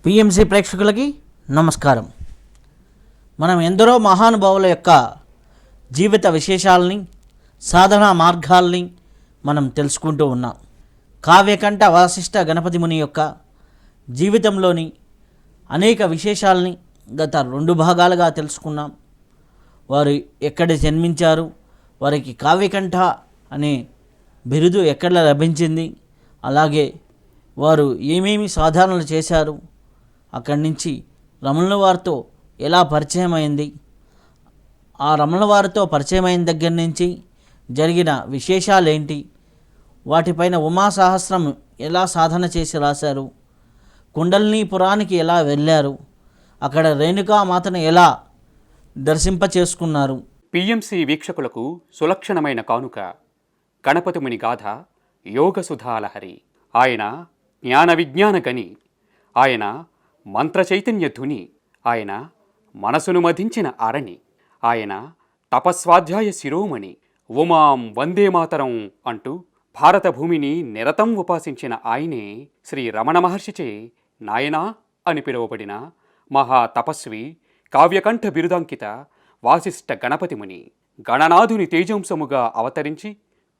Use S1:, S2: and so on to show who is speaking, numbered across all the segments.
S1: PMC ప్రేక్షకులకి నమస్కారం. మనం ఎందరో మహానుభావుల యొక్క జీవిత విశేషాలని, సాధనా మార్గాల్ని మనం తెలుసుకుంటూ ఉన్నాం. కావ్యకంఠ వాసిష్ఠ గణపతి ముని యొక్క జీవితంలోని అనేక విశేషాలని గత 2 భాగాలుగా తెలుసుకున్నాం. వారు ఎక్కడ జన్మించారు, వారికి కావ్యకంఠ అనే బిరుదు ఎక్కడ లభించింది, అలాగే వారు ఏమేమి సాధనలు చేశారు, అక్కడి నుంచి రమణుల వారితో ఎలా పరిచయం అయింది, ఆ రమణుల వారితో పరిచయం అయిన దగ్గర నుంచి జరిగిన విశేషాలేంటి, వాటిపైన ఉమాసహస్రం ఎలా సాధన చేసి రాశారు, కుండలినీపురానికి ఎలా వెళ్ళారు, అక్కడ రేణుకామాతను ఎలా దర్శింపచేసుకున్నారు.
S2: పిఎంసి వీక్షకులకు సులక్షణమైన కానుక గణపతి ముని గాథ యోగసుధాలహరి. ఆయన జ్ఞాన విజ్ఞాన గని, ఆయన మంత్ర చైతన్య ధుని, ఆయన మనసును మధించిన అరణి, ఆయన తపస్వాధ్యాయ శిరోమణి. ఉమాం వందే మాతరం అంటూ భారత భూమిని నిరతం ఉపాసించిన ఆయనే శ్రీ రమణ మహర్షిచే నాయనా అని పిలువబడిన మహా తపస్వి, కావ్యకంఠ బిరుదాంకిత వాసిష్ఠ గణపతి ముని. గణనాథుని తేజంసముగా అవతరించి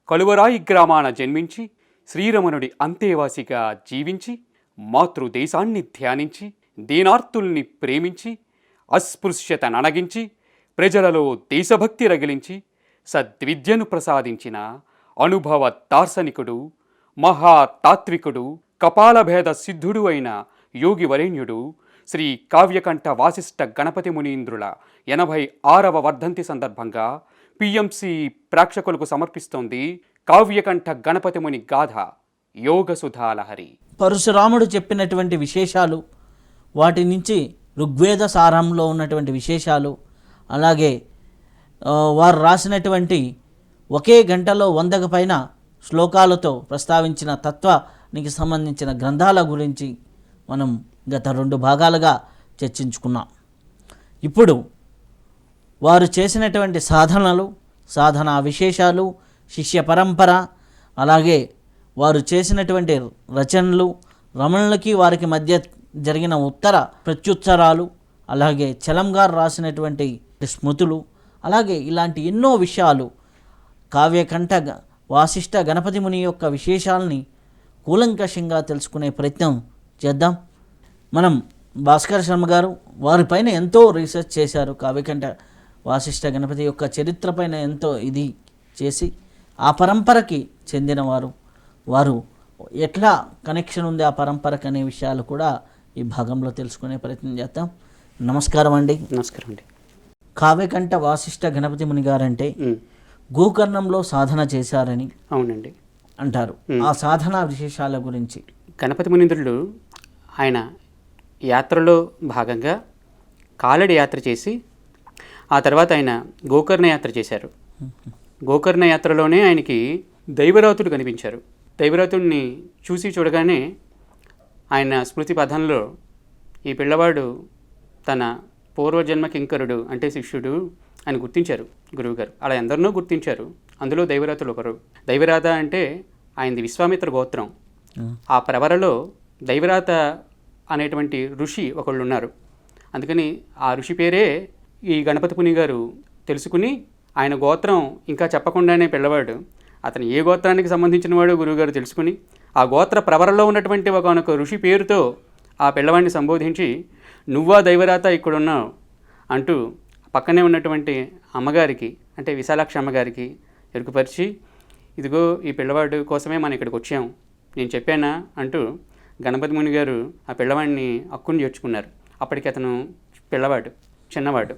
S2: కలువరాయి గ్రామాన జన్మించి శ్రీరమణుడి అంతేవాసిగా జీవించి మాతృదేశాన్ని ధ్యానించి దీనార్తుల్ని ప్రేమించి అస్పృశ్యత నణగించి ప్రజలలో దేశభక్తి రగిలించి సద్విద్యను ప్రసాదించిన అనుభవ దార్శనికుడు, మహాతాత్వికుడు, కపాలభేద సిద్ధుడు అయిన యోగి వరేణ్యుడు శ్రీ కావ్యకంఠ వాసిష్ఠ గణపతి మునీంద్రుల 86వ వర్ధంతి సందర్భంగా పిఎంసి ప్రేక్షకులకు సమర్పిస్తోంది కావ్యకంఠ గణపతి ముని గాథ యోగసుధాలహరి.
S1: పరశురాముడు చెప్పినటువంటి విశేషాలు, వాటి నుంచి ఋగ్వేద సారంలో ఉన్నటువంటి విశేషాలు, అలాగే వారు రాసినటువంటి ఒకే గంటలో 100కు పైన శ్లోకాలతో ప్రస్తావించిన తత్వానికి సంబంధించిన గ్రంథాల గురించి మనం గత 2 భాగాలుగా చర్చించుకున్నాం. ఇప్పుడు వారు చేసినటువంటి సాధనలు, సాధనా విశేషాలు, శిష్య పరంపర, అలాగే వారు చేసినటువంటి రచనలు, రమణులకి వారికి మధ్య జరిగిన ఉత్తర ప్రత్యుత్తరాలు, అలాగే చలం గారు రాసినటువంటి స్మృతులు, అలాగే ఇలాంటి ఎన్నో విషయాలు కావ్యకంఠ వాసిష్ఠ గణపతి ముని యొక్క విశేషాలని కూలంకషంగా తెలుసుకునే ప్రయత్నం చేద్దాం. మనం భాస్కర్ శర్మ గారు వారిపైన ఎంతో రీసెర్చ్ చేశారు. కావ్యకంఠ వాసిష్ఠ గణపతి యొక్క చరిత్ర పైన ఎంతో ఇది చేసి ఆ పరంపరకి చెందినవారు, వారు ఎట్లా కనెక్షన్ ఉంది ఆ పరంపరకు అనే విషయాలు కూడా ఈ భాగంలో తెలుసుకునే ప్రయత్నం చేద్దాం. నమస్కారం అండి.
S2: నమస్కారం అండి.
S1: కావ్యకంఠ వాసిష్ఠ గణపతి ముని గారంటే గోకర్ణంలో సాధన చేశారని
S2: అవునండి
S1: అంటారు. ఆ సాధనా విశేషాల గురించి.
S2: గణపతి మునీంద్రులు ఆయన యాత్రలో భాగంగా కాలడి యాత్ర చేసి ఆ తర్వాత ఆయన గోకర్ణ యాత్ర చేశారు. గోకర్ణ యాత్రలోనే ఆయనకి దైవరాతుడు కనిపించారు. దైవరాతుడిని చూడగానే ఆయన స్మృతి పథంలో ఈ పిల్లవాడు తన పూర్వజన్మ కింకరుడు అంటే శిష్యుడు అని గుర్తించారు గురువుగారు. అలా ఎందరినో గుర్తించారు. అందులో దైవరాతుడు ఒకరు. దైవరాత అంటే ఆయనది విశ్వామిత్ర గోత్రం. ఆ ప్రవరలో దైవరాత అనేటువంటి ఋషి ఒకళ్ళు ఉన్నారు. అందుకని ఆ ఋషి పేరే ఈ గణపతి ముని గారు తెలుసుకుని ఆయన గోత్రం ఇంకా చెప్పకుండానే పిల్లవాడు అతను ఏ గోత్రానికి సంబంధించిన వాడు గురువుగారు తెలుసుకుని ఆ గోత్ర ప్రవరలో ఉన్నటువంటి ఒకనొక ఋషి పేరుతో ఆ పిల్లవాడిని సంబోధించి నువ్వా దైవరాత ఇక్కడున్నావు అంటూ పక్కనే ఉన్నటువంటి అమ్మగారికి అంటే విశాలాక్షి అమ్మగారికి ఎరుకుపరిచి ఇదిగో ఈ పిల్లవాడు కోసమే మనం ఇక్కడికి వచ్చాం, నేను చెప్పానా అంటూ గణపతి ముని గారు ఆ పిల్లవాడిని హక్కుని చేర్చుకున్నారు. అప్పటికి అతను పిల్లవాడు, చిన్నవాడు.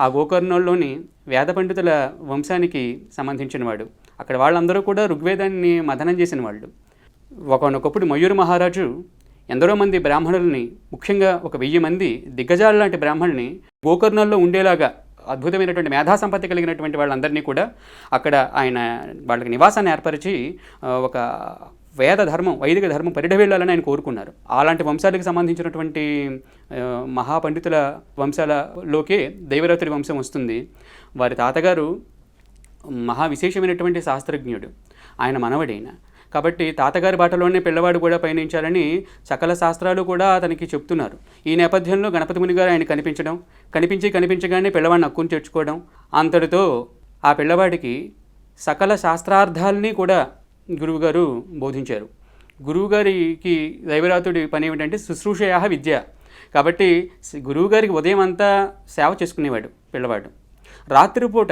S2: ఆ గోకర్ణంలోని వేద పండితుల వంశానికి సంబంధించినవాడు. అక్కడ వాళ్ళందరూ కూడా ఋగ్వేదాన్ని మథనం చేసిన వాళ్ళు. ఒకనొకప్పుడు మయూర మహారాజు ఎందరో మంది బ్రాహ్మణుల్ని, ముఖ్యంగా 1000 మంది దిగ్గజాల లాంటి బ్రాహ్మణుల్ని గోకర్ణంలో ఉండేలాగా అద్భుతమైనటువంటి మేధా సంపత్తి కలిగినటువంటి వాళ్ళందరినీ కూడా అక్కడ ఆయన వాళ్ళకి నివాసాన్ని ఏర్పరిచి ఒక వేద ధర్మం, వైదిక ధర్మం పరిఢవిల్లాలని ఆయన కోరుకున్నారు. అలాంటి వంశాలకు సంబంధించినటువంటి మహాపండితుల వంశాలలోకే దైవరాతుడి వంశం వస్తుంది. వారి తాతగారు మహా విశేషమైనటువంటి శాస్త్రజ్ఞుడు. ఆయన మనవడైన కాబట్టి తాతగారి బాటలోనే పిల్లవాడు కూడా పయనించాలని సకల శాస్త్రాలు కూడా అతనికి చెప్తున్నారు. ఈ నేపథ్యంలో గణపతి ముని గారు ఆయన కనిపించగానే పిల్లవాడిని హక్కును చేర్చుకోవడం, అంతటితో ఆ పిల్లవాడికి సకల శాస్త్రార్థాలని కూడా గురువుగారు బోధించారు. గురువుగారికి దైవరాతుడి పని ఏమిటంటే శుశ్రూషయా విద్య. కాబట్టి గురువుగారికి ఉదయం అంతా సేవ చేసుకునేవాడు పిల్లవాడు. రాత్రిపూట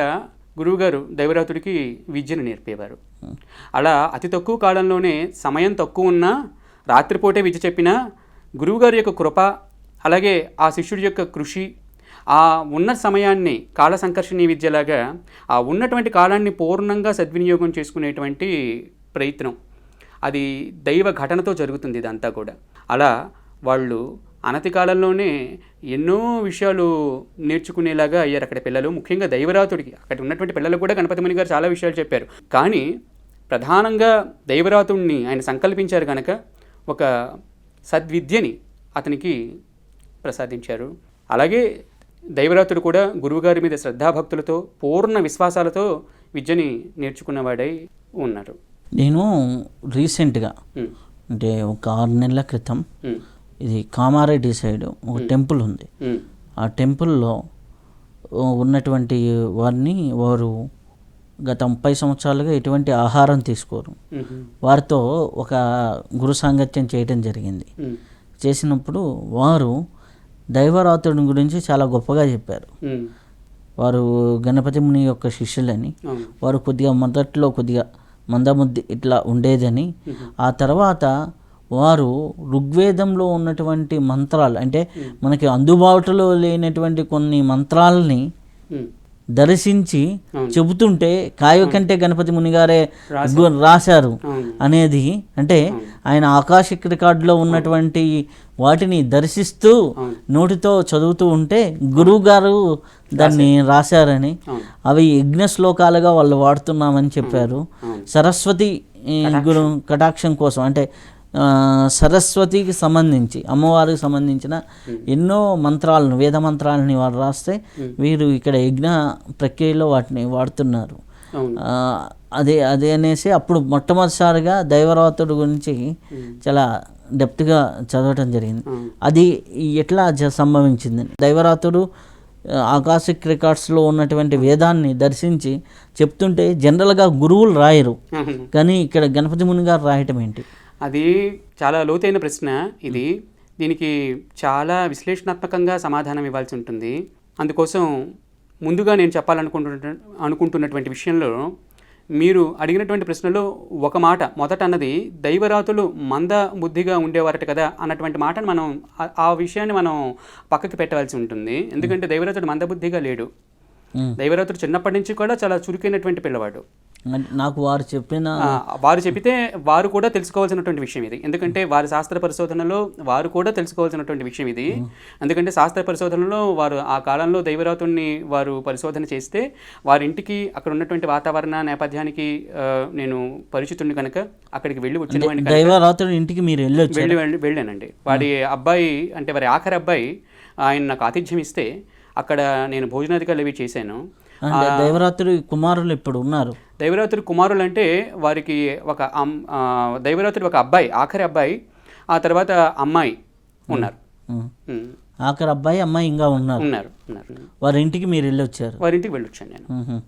S2: గురువుగారు దైవరాతుడికి విద్యను నేర్పేవారు. అలా అతి తక్కువ కాలంలోనే సమయం తక్కువ ఉన్నా రాత్రిపూటే విద్య చెప్పినా గురువుగారి యొక్క కృప, అలాగే ఆ శిష్యుడి యొక్క కృషి, ఆ ఉన్న సమయాన్ని కాల సంకర్షణీయ విద్యలాగా ఆ ఉన్నటువంటి కాలాన్ని పూర్ణంగా సద్వినియోగం చేసుకునేటువంటి ప్రయత్నం, అది దైవ ఘటనతో జరుగుతుంది ఇదంతా కూడా. అలా వాళ్ళు అనతి కాలంలోనే ఎన్నో విషయాలు నేర్చుకునేలాగా అయ్యారు అక్కడ పిల్లలు. ముఖ్యంగా దైవరాతుడికి అక్కడ ఉన్నటువంటి పిల్లలు కూడా గణపతి ముని గారు చాలా విషయాలు చెప్పారు. కానీ ప్రధానంగా దైవరాతుడిని ఆయన సంకల్పించారు కనుక ఒక సద్విద్యని అతనికి ప్రసాదించారు. అలాగే దైవరాతుడు కూడా గురువుగారి మీద శ్రద్ధాభక్తులతో పూర్ణ విశ్వాసాలతో విద్యని నేర్చుకున్నవాడై ఉన్నారు.
S1: నేను రీసెంట్గా అంటే ఒక 6 నెలల క్రితం ఇది కామారెడ్డి సైడ్ ఒక టెంపుల్ ఉంది. ఆ టెంపుల్లో ఉన్నటువంటి వారు గత 30 సంవత్సరాలుగా ఎటువంటి ఆహారం తీసుకోరు. వారితో ఒక గురు సాంగత్యం చేయడం జరిగింది. చేసినప్పుడు వారు దైవరాతుడి గురించి చాలా గొప్పగా చెప్పారు. వారు గణపతి ముని యొక్క శిష్యులని, వారు మొదట్లో కొద్దిగా మందబుద్ధి ఇట్లా ఉండేదని, ఆ తర్వాత వారు ఋగ్వేదంలో ఉన్నటువంటి మంత్రాలు అంటే మనకి అందుబాటులో లేనటువంటి కొన్ని మంత్రాలని దర్శించి చెబుతుంటే కాయకంటే గణపతి ముని గారే రాశారు అనేది, అంటే ఆయన ఆకాశిక్ రికార్డులో ఉన్నటువంటి వాటిని దర్శిస్తూ నోటితో చదువుతూ ఉంటే గురువు గారు దాన్ని రాశారని, అవి యజ్ఞ శ్లోకాలుగా వాళ్ళు వాడుతున్నామని చెప్పారు. సరస్వతి గురు కటాక్షం కోసం అంటే సరస్వతికి సంబంధించి అమ్మవారికి సంబంధించిన ఎన్నో మంత్రాలను, వేద మంత్రాలని వారు రాస్తే వీరు ఇక్కడ యజ్ఞ ప్రక్రియలో వాటిని వాడుతున్నారు. అదే అనేసి అప్పుడు మొట్టమొదటిసారిగా దైవరాతుడు గురించి చాలా డెప్త్గా చదవటం జరిగింది. అది ఎట్లా సంభవించింది? దైవరాతుడు ఆకాశిక్ రికార్డ్స్లో ఉన్నటువంటి వేదాన్ని దర్శించి చెప్తుంటే జనరల్గా గురువులు రాయరు, కానీ ఇక్కడ గణపతి ముని గారు రాయటం ఏంటి?
S2: అది చాలా లోతైన ప్రశ్న. దీనికి చాలా విశ్లేషణాత్మకంగా సమాధానం ఇవ్వాల్సి ఉంటుంది. అందుకోసం ముందుగా నేను అనుకుంటున్నటువంటి విషయంలో మీరు అడిగినటువంటి ప్రశ్నలో ఒక మాట మొదట అన్నది దైవరాతులు మంద బుద్ధిగా ఉండేవారట కదా అన్నటువంటి మాటను మనం ఆ విషయాన్ని మనం పక్కకి పెట్టవలసి ఉంటుంది. ఎందుకంటే దైవరాతుడు మందబుద్ధిగా లేడు. దైవరాతుడు చిన్నప్పటి నుంచి కూడా చాలా చురుకైనటువంటి పిల్లవాడు.
S1: నాకు వారు
S2: చెప్పితే వారు కూడా తెలుసుకోవాల్సినటువంటి విషయం ఇది. ఎందుకంటే వారి శాస్త్ర పరిశోధనలో వారు కూడా తెలుసుకోవాల్సినటువంటి విషయం ఇది. ఎందుకంటే శాస్త్ర పరిశోధనలో వారు ఆ కాలంలో దైవరాతుడిని వారు పరిశోధన చేస్తే వారి ఇంటికి అక్కడ ఉన్నటువంటి వాతావరణ నేపథ్యానికి నేను పరిచితుడిని కనుక అక్కడికి వెళ్ళి వచ్చిన
S1: దైవరాతుడి ఇంటికి మీరు
S2: వెళ్ళానండి. వారి అబ్బాయి అంటే వారి ఆఖరి అబ్బాయి ఆయన నాకు ఆతిథ్యం ఇస్తే అక్కడ నేను భోజనాధికారులు అవి చేశాను.
S1: దైవరాత్రి కుమారులు ఇప్పుడు ఉన్నారు.
S2: దైవరాత్రి కుమారులు అంటే వారికి దైవరాత్రి ఒక అబ్బాయి, ఆఖరి అబ్బాయి, ఆ తర్వాత అమ్మాయి ఉన్నారు.
S1: ఆఖరి అబ్బాయి అమ్మాయి ఇంకా ఉన్నారు. వారి ఇంటికి మీరు వెళ్ళొచ్చారు?
S2: వారి ఇంటికి వెళ్ళొచ్చాను నేను.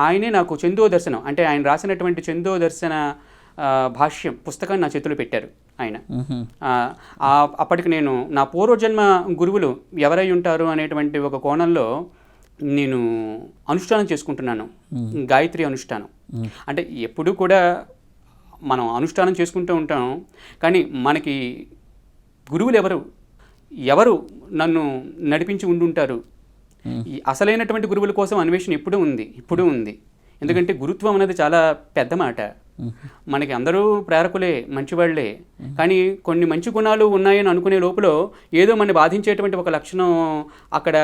S2: ఆయనే నాకు చందో దర్శనం అంటే ఆయన రాసినటువంటి చందో దర్శన భాష్యం పుస్తకాన్ని నా చేతిలో పెట్టారు ఆయన. అప్పటికి నేను నా పూర్వజన్మ గురువులు ఎవరై ఉంటారు అనేటువంటి ఒక కోణంలో నేను అనుష్ఠానం చేసుకుంటున్నాను, గాయత్రి అనుష్ఠానం. అంటే ఎప్పుడూ కూడా మనం అనుష్ఠానం చేసుకుంటూ ఉంటాం, కానీ మనకి గురువులు ఎవరు నన్ను నడిపించి ఉండుంటారు. అసలైనటువంటి గురువుల కోసం అన్వేషణ ఇప్పుడు ఉంది. ఎందుకంటే గురుత్వం అనేది చాలా పెద్ద మాట. మనకి అందరూ ప్రేరకులే, మంచివాళ్లే, కానీ కొన్ని మంచి గుణాలు ఉన్నాయని అనుకునే లోపల ఏదో మన బాధించేటువంటి ఒక లక్షణం అక్కడ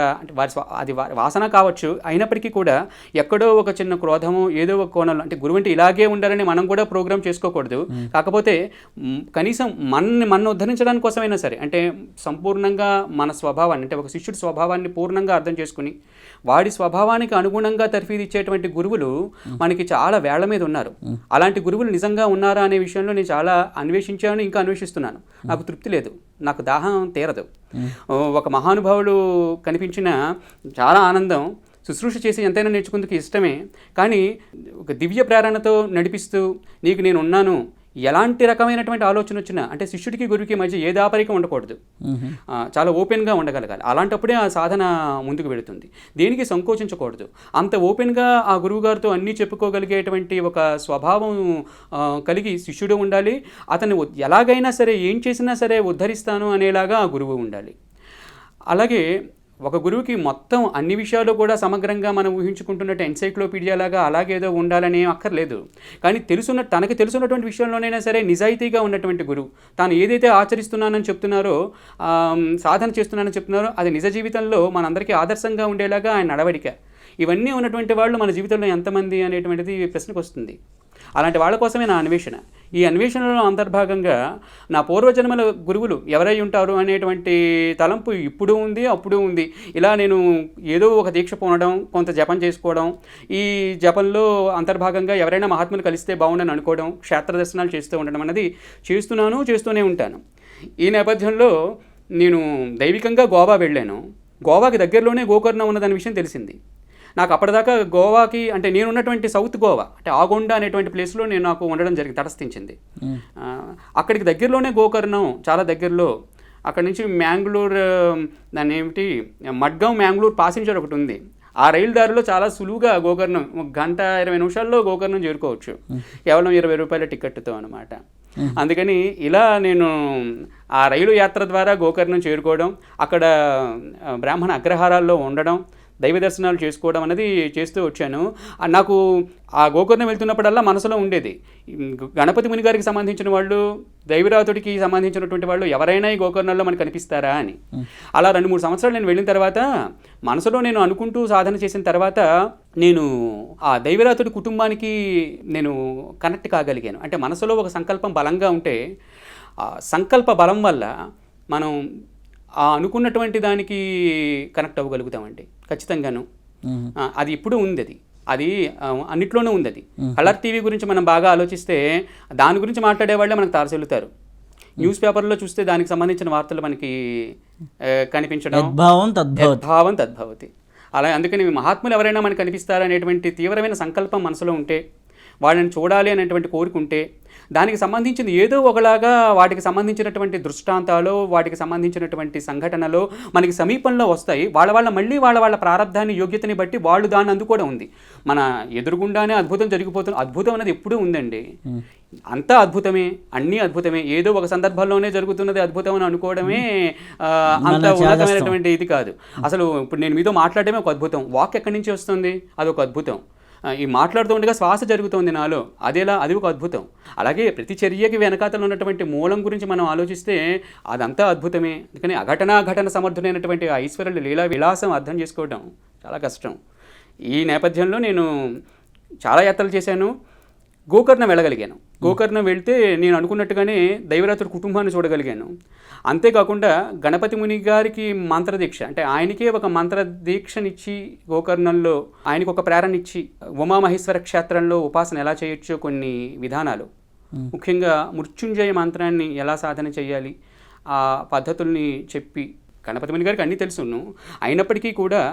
S2: అది వాసన కావచ్చు. అయినప్పటికీ కూడా ఎక్కడో ఒక చిన్న క్రోధము ఏదో ఒక కోణంలో అంటే గురువు అంటే ఇలాగే ఉండాలని మనం కూడా ప్రోగ్రామ్ చేసుకోకూడదు. కాకపోతే కనీసం మనల్ని ఉద్ధరించడానికి కోసమైనా సరే అంటే సంపూర్ణంగా మన స్వభావాన్ని అంటే ఒక శిష్యుడి స్వభావాన్ని పూర్ణంగా అర్థం చేసుకుని వాడి స్వభావానికి అనుగుణంగా తర్ఫీదు ఇచ్చేటువంటి గురువులు మనకి చాలా వేళ్ల మీద ఉన్నారు. అలాంటి గురువులు నిజంగా ఉన్నారా అనే విషయంలో నేను చాలా అన్వేషించాను, ఇంకా అన్వేషిస్తున్నాను. నాకు తృప్తి లేదు, నాకు దాహం తీరదు. ఒక మహానుభావుడు కనిపించిన చాలా ఆనందం, శుశ్రూష చేసి ఎంతైనా నేర్చుకుందుకు ఇష్టమే. కానీ ఒక దివ్య ప్రేరణతో నడిపిస్తూ నీకు నేను ఉన్నాను, ఎలాంటి రకమైనటువంటి ఆలోచన వచ్చినా, అంటే శిష్యుడికి గురువుకి మధ్య ఏ దాపరికం ఉండకూడదు, చాలా ఓపెన్గా ఉండగలగాలి. అలాంటప్పుడే ఆ సాధన ముందుకు వెళుతుంది. దేనికి సంకోచించకూడదు. అంత ఓపెన్గా ఆ గురువుగారితో అన్నీ చెప్పుకోగలిగేటువంటి ఒక స్వభావం కలిగి శిష్యుడు ఉండాలి. అతన్ని ఎలాగైనా సరే, ఏం చేసినా సరే ఉద్ధరిస్తాను అనేలాగా ఆ గురువు ఉండాలి. అలాగే ఒక గురువుకి మొత్తం అన్ని విషయాలు కూడా సమగ్రంగా మనం ఊహించుకుంటున్నట్టు ఎన్సైక్లోపీడియా లాగా అలాగేదో ఉండాలని అక్కర్లేదు. కానీ తనకు తెలుసున్నటువంటి విషయంలోనైనా సరే నిజాయితీగా ఉన్నటువంటి గురువు, తాను ఏదైతే ఆచరిస్తున్నానని చెప్తున్నారో, సాధన చేస్తున్నానని చెప్తున్నారో, అది నిజ జీవితంలో మనందరికీ ఆదర్శంగా ఉండేలాగా ఆయన నడవడిక, ఇవన్నీ ఉన్నటువంటి వాళ్ళు మన జీవితంలో ఎంతమంది అనేటువంటిది ప్రశ్నకు వస్తుంది. అలాంటి వాళ్ళ కోసమే నా అన్వేషణ. ఈ అన్వేషణలో అంతర్భాగంగా నా పూర్వజన్మల గురువులు ఎవరై ఉంటారు అనేటువంటి తలంపు ఇప్పుడు ఉంది, అప్పుడు ఉంది. ఇలా నేను ఏదో ఒక దీక్ష పొందడం, కొంత జపం చేసుకోవడం, ఈ జపంలో అంతర్భాగంగా ఎవరైనా మహాత్ములు కలిస్తే బాగుండని అనుకోవడం, క్షేత్ర దర్శనాలు చేస్తూ ఉండడం అన్నది చేస్తూనే ఉంటాను. ఈ నేపథ్యంలో నేను దైవికంగా గోవా వెళ్ళాను. గోవాకి దగ్గరలోనే గోకర్ణ ఉన్నదనే విషయం తెలిసింది నాకు. అప్పటిదాకా గోవాకి, అంటే నేను ఉన్నటువంటి సౌత్ గోవా, అంటే ఆగొండ అనేటువంటి ప్లేస్లో నాకు ఉండడం తటస్థించింది. అక్కడికి దగ్గరలోనే గోకర్ణం, చాలా దగ్గరలో. అక్కడి నుంచి మ్యాంగ్లూర్, దాన్ని ఏమిటి, మడ్గావ్ మ్యాంగ్లూర్ ప్యాసింజర్ ఒకటి ఉంది. ఆ రైలు దారిలో చాలా సులువుగా గోకర్ణం 1-20 నిమిషాల్లో గోకర్ణం చేరుకోవచ్చు, కేవలం 20 రూపాయల టికెట్తో అనమాట. అందుకని ఇలా నేను ఆ రైలు యాత్ర ద్వారా గోకర్ణం చేరుకోవడం, అక్కడ బ్రాహ్మణ అగ్రహారాల్లో ఉండడం, దైవ దర్శనాలు చేసుకోవడం అనేది చేస్తూ వచ్చాను. నాకు ఆ గోకర్ణం వెళ్తున్నప్పుడల్లా మనసులో ఉండేది, గణపతి ముని గారికి సంబంధించిన వాళ్ళు, దైవరాతుడికి సంబంధించినటువంటి వాళ్ళు ఎవరైనా ఈ గోకర్ణంలో మనకు కనిపిస్తారా అని. అలా 2-3 సంవత్సరాలు నేను వెళ్ళిన తర్వాత మనసులో నేను అనుకుంటూ సాధన చేసిన తర్వాత నేను ఆ దైవరాతుడి కుటుంబానికి నేను కనెక్ట్ కాగలిగాను. అంటే మనసులో ఒక సంకల్పం బలంగా ఉంటే, సంకల్ప బలం వల్ల మనం అనుకున్నటువంటి దానికి కనెక్ట్ అవ్వగలుగుతామండి ఖచ్చితంగాను. అది ఇప్పుడు ఉంది, అది అన్నిట్లోనూ ఉంది. అది కలర్ టీవీ గురించి మనం బాగా ఆలోచిస్తే దాని గురించి మాట్లాడే వాళ్ళే మనకు తారసెల్లుతారు. న్యూస్ పేపర్లో చూస్తే దానికి సంబంధించిన వార్తలు మనకి కనిపించడం, యద్భావం తద్భవతి. అలా అందుకని మహాత్ములు ఎవరైనా మనకు కనిపిస్తారనేటువంటి తీవ్రమైన సంకల్పం మనసులో ఉంటే, వాళ్ళని చూడాలి అనేటువంటి కోరికుంటే, దానికి సంబంధించింది ఏదో ఒకలాగా వాటికి సంబంధించినటువంటి దృష్టాంతాలు, వాటికి సంబంధించినటువంటి సంఘటనలు మనకి సమీపంలో వస్తాయి. మళ్ళీ వాళ్ళ ప్రారంధాన్ని, యోగ్యతని బట్టి వాళ్ళు దాన్ని అందుకోవడం ఉంది. మన ఎదురుగుండానే అద్భుతం జరిగిపోతుంది. అద్భుతం అనేది ఎప్పుడూ ఉందండి, అంతా అద్భుతమే, అన్నీ అద్భుతమే. ఏదో ఒక సందర్భంలోనే జరుగుతున్నది అద్భుతం అని అనుకోవడమే అంత ఉన్నతమైనటువంటి ఇది కాదు. అసలు ఇప్పుడు నేను మీతో మాట్లాడటమే ఒక అద్భుతం. వాక్ ఎక్కడి నుంచి వస్తుంది, అదొక అద్భుతం. ఈ మాట్లాడుతూ ఉండగా శ్వాస జరుగుతోంది నాలో, అది ఒక అద్భుతం. అలాగే ప్రతి చర్యకి వెనకాతలు ఉన్నటువంటి మూలం గురించి మనం ఆలోచిస్తే అదంతా అద్భుతమే. అందుకని ఘటన సమర్థుడైనటువంటి ఐశ్వర్యుల లీలా విలాసం అర్థం చేసుకోవడం చాలా కష్టం. ఈ నేపథ్యంలో నేను చాలా యాత్రలు చేశాను. గోకర్ణం వెళ్ళగలిగాను. గోకర్ణం వెళ్తే నేను అనుకున్నట్టుగానే దైవరాతుడి కుటుంబాన్ని చూడగలిగాను. అంతేకాకుండా గణపతి ముని గారికి మంత్రదీక్ష, అంటే ఆయనకే ఒక మంత్రదీక్షనిచ్చి గోకర్ణంలో ఆయనకు ఒక ప్రేరణ ఇచ్చి ఉమామహేశ్వర క్షేత్రంలో ఉపాసన ఎలా చేయొచ్చో కొన్ని విధానాలు, ముఖ్యంగా మృత్యుంజయ మంత్రాన్ని ఎలా సాధన చేయాలి ఆ పద్ధతుల్ని చెప్పి, గణపతి ముని గారికి అన్నీ తెలుసును, అయినప్పటికీ కూడా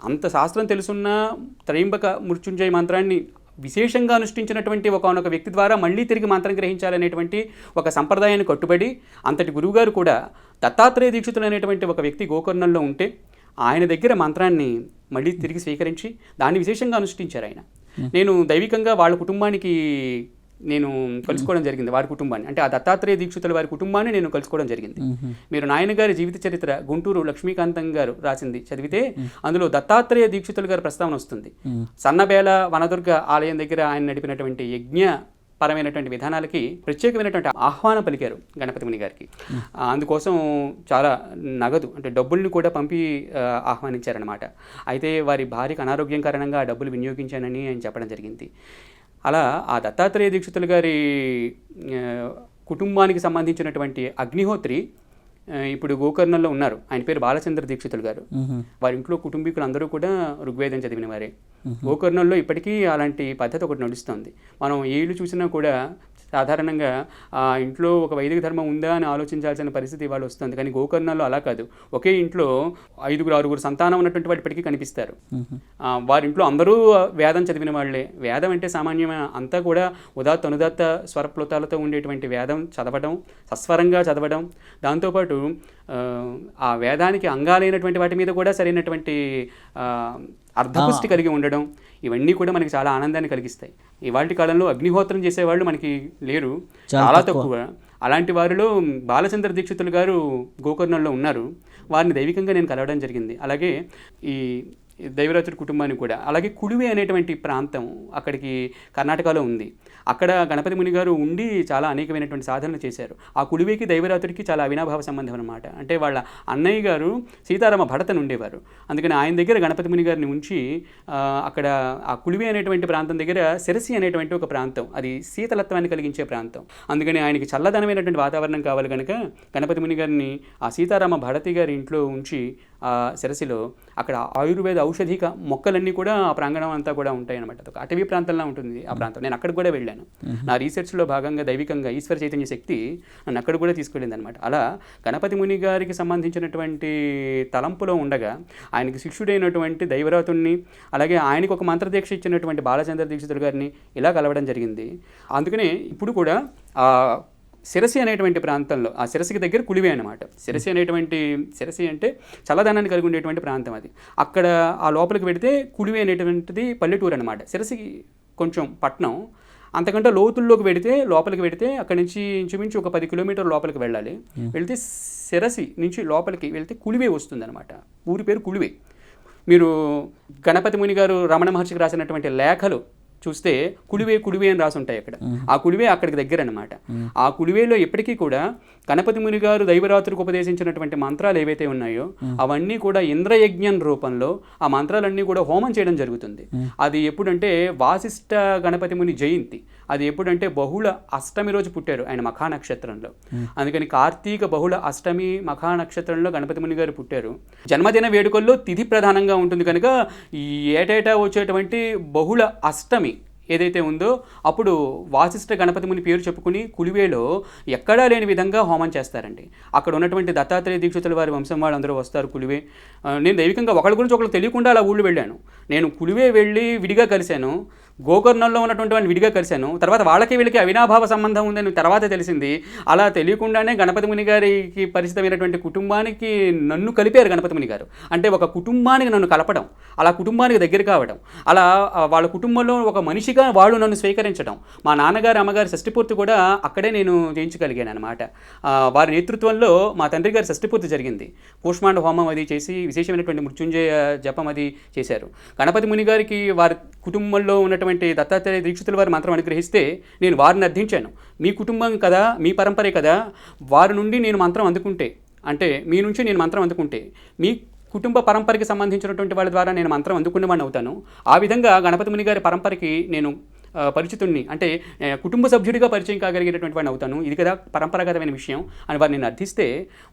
S2: అంత శాస్త్రం తెలుసున్న త్రయంబక మృత్యుంజయ మంత్రాన్ని విశేషంగా అనుష్ఠించినటువంటి ఒకనొక వ్యక్తి ద్వారా మళ్ళీ తిరిగి మంత్రం గ్రహించాలనేటువంటి ఒక సంప్రదాయాన్ని కట్టుబడి, అంతటి గురువుగారు కూడా దత్తాత్రేయ దీక్షితులు అనేటువంటి ఒక వ్యక్తి గోకర్ణంలో ఉంటే ఆయన దగ్గర మంత్రాన్ని మళ్ళీ తిరిగి స్వీకరించి దాన్ని విశేషంగా అనుష్ఠించారు ఆయన. నేను దైవికంగా వాళ్ళ కుటుంబానికి నేను కలుసుకోవడం జరిగింది, వారి కుటుంబాన్ని, అంటే ఆ దత్తాత్రేయ దీక్షితుల వారి కుటుంబాన్ని నేను కలుసుకోవడం జరిగింది. మీరు నాయన గారి జీవిత చరిత్ర గుంటూరు లక్ష్మీకాంతం గారు రాసింది చదివితే అందులో దత్తాత్రేయ దీక్షితుల గారి ప్రస్తావన వస్తుంది. సన్నబేల వనదుర్గ ఆలయం దగ్గర ఆయన నడిపినటువంటి యజ్ఞ పరమైనటువంటి విధానాలకి ప్రత్యేకమైనటువంటి ఆహ్వానం పలికారు గణపతి ముని గారికి. అందుకోసం చాలా నగదు, అంటే డబ్బుల్ని కూడా పంపి ఆహ్వానించారనమాట. అయితే వారి భార్యకు అనారోగ్యం కారణంగా ఆ డబ్బులు వినియోగించానని ఆయన చెప్పడం జరిగింది. అలా ఆ దత్తాత్రేయ దీక్షితులు గారి కుటుంబానికి సంబంధించినటువంటి అగ్నిహోత్రి ఇప్పుడు గోకర్ణంలో ఉన్నారు, ఆయన పేరు బాలచంద్ర దీక్షితులు గారు. వారి ఇంట్లో కుటుంబీకులు అందరూ కూడా ఋగ్వేదం చదివిన వారే. గోకర్ణంలో ఇప్పటికీ అలాంటి పద్ధతి ఒకటి నడుస్తుంది. మనం ఏ ఇల్లు చూసినా కూడా సాధారణంగా ఆ ఇంట్లో ఒక వైదిక ధర్మం ఉందా అని ఆలోచించాల్సిన పరిస్థితి ఇవాళ వస్తుంది. కానీ గోకర్ణంలో అలా కాదు. ఒకే ఇంట్లో 5-6 సంతానం ఉన్నటువంటి వాళ్ళు ఇప్పటికీ కనిపిస్తారు. వారింట్లో అందరూ వేదం చదివిన వాళ్ళే. వేదం అంటే సామాన్యమైన అంతా కూడా ఉదాత్త అనుదాత్త స్వరప్లుతాలతో ఉండేటువంటి వేదం చదవడం, సస్వరంగా చదవడం, దాంతోపాటు ఆ వేదానికి అంగాలైనటువంటి వాటి మీద కూడా సరైనటువంటి అర్ధపుష్టి కలిగి ఉండడం, ఇవన్నీ కూడా మనకి చాలా ఆనందాన్ని కలిగిస్తాయి. ఇవాళ కాలంలో అగ్నిహోత్రం చేసేవాళ్ళు మనకి లేరు, చాలా తక్కువ. అలాంటి వారిలో బాలచంద్ర దీక్షితులు గారు గోకర్ణంలో ఉన్నారు. వారిని దైవికంగా నేను కలవడం జరిగింది. అలాగే ఈ దైవరాత్రి కుటుంబానికి కూడా. అలాగే కుడివే అనేటువంటి ప్రాంతం అక్కడికి కర్ణాటకలో ఉంది. అక్కడ గణపతి ముని గారు ఉండి చాలా అనేకమైనటువంటి సాధనలు చేశారు. ఆ కుడివేకి దైవరాత్రికి చాలా అవినాభావ సంబంధం అనమాట. అంటే వాళ్ళ అన్నయ్య గారు సీతారామ భడతను ఉండేవారు. అందుకని ఆయన దగ్గర గణపతి ముని గారిని ఉంచి అక్కడ ఆ కుడివే అనేటువంటి ప్రాంతం దగ్గర శిరసి అనేటువంటి ఒక ప్రాంతం, అది శీతలత్వాన్ని కలిగించే ప్రాంతం. అందుకని ఆయనకి చల్లదనమైనటువంటి వాతావరణం కావాలి కనుక గణపతి ముని గారిని ఆ సీతారామ భడతి గారి ఇంట్లో ఉంచి ఆ శిరసిలో అక్కడ ఆయుర్వేద ఔషధిక మొక్కలన్నీ కూడా ఆ ప్రాంగణం అంతా కూడా ఉంటాయి అన్నమాట. ఒక అటవీ ప్రాంతంలో ఉంటుంది ఆ ప్రాంతం. నేను అక్కడికి కూడా వెళ్ళాను. నా రీసెర్చ్లో భాగంగా దైవికంగా ఈశ్వర చైతన్య శక్తి నన్ను అక్కడ కూడా తీసుకెళ్ళింది అనమాట. అలా గణపతి ముని గారికి సంబంధించినటువంటి తలంపులో ఉండగా ఆయనకి శిష్యుడైనటువంటి దైవరాతుణ్ణి, అలాగే ఆయనకు ఒక మంత్రదీక్ష ఇచ్చినటువంటి బాలచంద్ర దీక్షితులు గారిని ఇలా కలవడం జరిగింది. అందుకనే ఇప్పుడు కూడా శిరసి అనేటువంటి ప్రాంతంలో, ఆ శిరసికి దగ్గర కుడివే అనమాట. శిరసి అంటే చల్లదనాన్ని కలిగి ఉండేటువంటి ప్రాంతం అది. అక్కడ ఆ లోపలికి వెడితే కుడివే అనేటువంటిది పల్లెటూరు అనమాట. శిరసికి కొంచెం పట్నం. అంతకంటే లోతుల్లోకి లోపలికి వెడితే అక్కడి నుంచి ఇంచుమించు ఒక 10 కిలోమీటర్ల లోపలికి వెళ్ళాలి. వెళితే శిరసి నుంచి లోపలికి వెళ్తే కుడివే వస్తుంది అనమాట. ఊరి పేరు కుడివే. మీరు గణపతి ముని గారు రమణ మహర్షికి రాసినటువంటి లేఖలు చూస్తే కుడివే అని రాసి ఉంటాయి అక్కడ. ఆ కుడివే అక్కడికి దగ్గర అనమాట. ఆ కుడివేలో ఎప్పటికీ కూడా గణపతి ముని గారు దైవరాత్రికి ఉపదేశించినటువంటి మంత్రాలు ఏవైతే ఉన్నాయో అవన్నీ కూడా ఇంద్రయజ్ఞం రూపంలో ఆ మంత్రాలన్నీ కూడా హోమం చేయడం జరుగుతుంది. అది ఎప్పుడంటే వాసిష్ఠ గణపతి ముని జయంతి. అది ఎప్పుడంటే బహుళ అష్టమి రోజు పుట్టారు ఆయన మఖా నక్షత్రంలో. అందుకని కార్తీక బహుళ అష్టమి మఖా నక్షత్రంలో గణపతి ముని గారు పుట్టారు. జన్మదిన వేడుకల్లో తిథి ప్రధానంగా ఉంటుంది కనుక ఈ ఏటేటా వచ్చేటువంటి బహుళ అష్టమి ఏదైతే ఉందో అప్పుడు వాసిష్ఠ గణపతి ముని పేరు చెప్పుకుని కులివేలో ఎక్కడా లేని విధంగా హోమం చేస్తారండి. అక్కడ ఉన్నటువంటి దత్తాత్రేయ దీక్షితుల వారి వంశం వాళ్ళందరూ వస్తారు కులివే. నేను దైవికంగా ఒకళ్ళ గురించి ఒకళ్ళు తెలియకుండా అలా ఊళ్ళు వెళ్ళాను. నేను కులివే వెళ్ళి విడిగా కలిశాను, గోకర్ణంలో ఉన్నటువంటి వాళ్ళని విడిగా కలిశాను. తర్వాత వీళ్ళకి అవినాభావ సంబంధం ఉందని తర్వాత తెలిసింది. అలా తెలియకుండానే గణపతి ముని గారికి పరిచితమైనటువంటి కుటుంబానికి నన్ను కలిపారు గణపతి ముని గారు. అంటే ఒక కుటుంబానికి నన్ను కలపడం, అలా కుటుంబానికి దగ్గర కావడం, అలా వాళ్ళ కుటుంబంలో ఒక మనిషిగా వాళ్ళు నన్ను స్వీకరించడం. మా నాన్నగారు అమ్మగారి షష్ఠిపూర్తి కూడా అక్కడే నేను చేయించగలిగాను అనమాట. వారి నేతృత్వంలో మా తండ్రి గారి షష్ఠిపూర్తి జరిగింది. కూష్మాండ హోమం అది చేసి విశేషమైనటువంటి మృత్యుంజయ జపం అది చేశారు. గణపతి ముని గారికి వారి కుటుంబంలో ఉన్నటువంటి దత్తాత్రేయ దీక్షితుల వారి మంత్రం అనుగ్రహిస్తే నేను వారిని అర్థించాను. మీ కుటుంబం కదా, మీ పరంపరే కదా, వారి నుండి నేను మంత్రం అందుకుంటే, అంటే మీ నుంచి నేను మంత్రం అందుకుంటే మీ కుటుంబ పరంపరకి సంబంధించినటువంటి వాళ్ళ ద్వారా నేను మంత్రం అందుకునేవాడిని అవుతాను. ఆ విధంగా గణపతి ముని గారి పరంపరకి నేను పరిచితుణ్ణి, అంటే కుటుంబ సభ్యుడిగా పరిచయం కాగలిగేటటువంటి వాడిని అవుతాను. ఇది కదా పరంపరాగతమైన విషయం అని వారు నేను అర్థిస్తే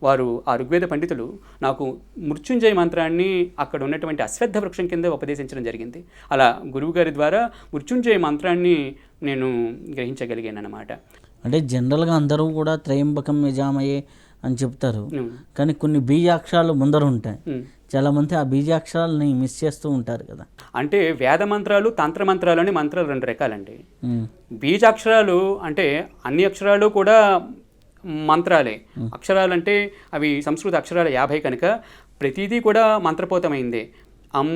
S2: వారు ఆ ఋగ్వేద పండితులు నాకు మృత్యుంజయ మంత్రాన్ని అక్కడ ఉన్నటువంటి అశ్వత్థ వృక్షం కింద ఉపదేశించడం జరిగింది. అలా గురువుగారి ద్వారా మృత్యుంజయ మంత్రాన్ని నేను గ్రహించగలిగాను అన్నమాట.
S1: అంటే జనరల్గా అందరూ కూడా త్రయంబకం యజామయే అని చెప్తారు, కానీ కొన్ని బీజాక్షరాలు ముందర ఉంటాయి. చాలామంది ఆ బీజాక్షరాలని మిస్ చేస్తూ ఉంటారు కదా.
S2: అంటే వేద మంత్రాలు, తంత్ర మంత్రాలు అని మంత్రాలు 2 రకాలండి. బీజాక్షరాలు అంటే అన్ని అక్షరాలు కూడా మంత్రాలే. అక్షరాలు అంటే అవి సంస్కృత అక్షరాలు 50 కనుక ప్రతిదీ కూడా మంత్రపోతమైందే. అం,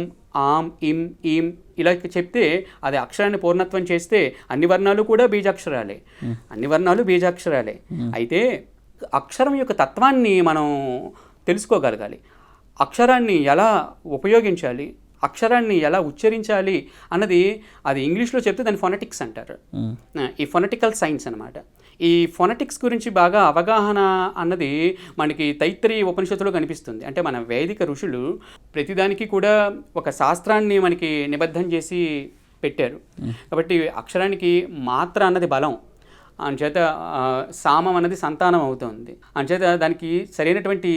S2: ఆం, ఇం, ఈం ఇలా చెప్తే అది అక్షరాన్ని పూర్ణత్వం చేస్తే అన్ని వర్ణాలు కూడా బీజాక్షరాలే. అయితే అక్షరం యొక్క తత్వాన్ని మనం తెలుసుకోగలగాలి. అక్షరాన్ని ఎలా ఉపయోగించాలి, అక్షరాన్ని ఎలా ఉచ్చరించాలి అన్నది అది ఇంగ్లీష్లో చెప్తే దాన్ని ఫొనెటిక్స్ అంటారు. ఈ ఫొనెటికల్ సైన్స్ అనమాట. ఈ ఫొనెటిక్స్ గురించి బాగా అవగాహన అన్నది మనకి తైత్తరీయ ఉపనిషత్తులో కనిపిస్తుంది. అంటే మన వైదిక ఋషులు ప్రతిదానికి కూడా ఒక శాస్త్రాన్ని మనకి నిబద్ధం చేసి పెట్టారు. కాబట్టి అక్షరానికి మాత్ర అన్నది బలం. అంచేత సామం అనేది సంతానం అవుతుంది. అంచేత దానికి సరైనటువంటి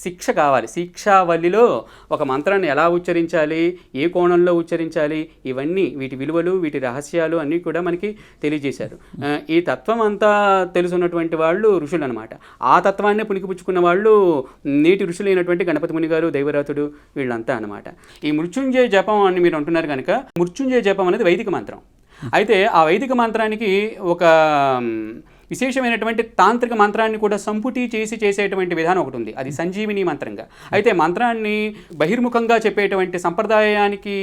S2: శిక్ష కావాలి. శిక్షావల్లిలో ఒక మంత్రాన్ని ఎలా ఉచ్చరించాలి, ఏ కోణంలో ఉచ్చరించాలి, ఇవన్నీ వీటి విలువలు, వీటి రహస్యాలు అన్నీ కూడా మనకి తెలియజేశారు. ఈ తత్వం అంతా తెలుసున్నటువంటి వాళ్ళు ఋషులు అనమాట. ఆ తత్వాన్ని పుణికిపుచ్చుకున్న వాళ్ళు నేటి ఋషులైనటువంటి గణపతి ముని గారు, దైవరాతుడు, వీళ్ళంతా అనమాట. ఈ మృత్యుంజయ జపం అని మీరు అంటున్నారు కనుక, మృత్యుంజయ జపం అనేది వైదిక మంత్రం. అయితే ఆ వైదిక మంత్రానికి ఒక విశేషమైనటువంటి తాంత్రిక మంత్రాన్ని కూడా సంపుటి చేసి చేసేటువంటి విధానం ఒకటి ఉంది. అది సంజీవిని మంత్రంగా. అయితే మంత్రాన్ని బహిర్ముఖంగా చెప్పేటువంటి సంప్రదాయానికి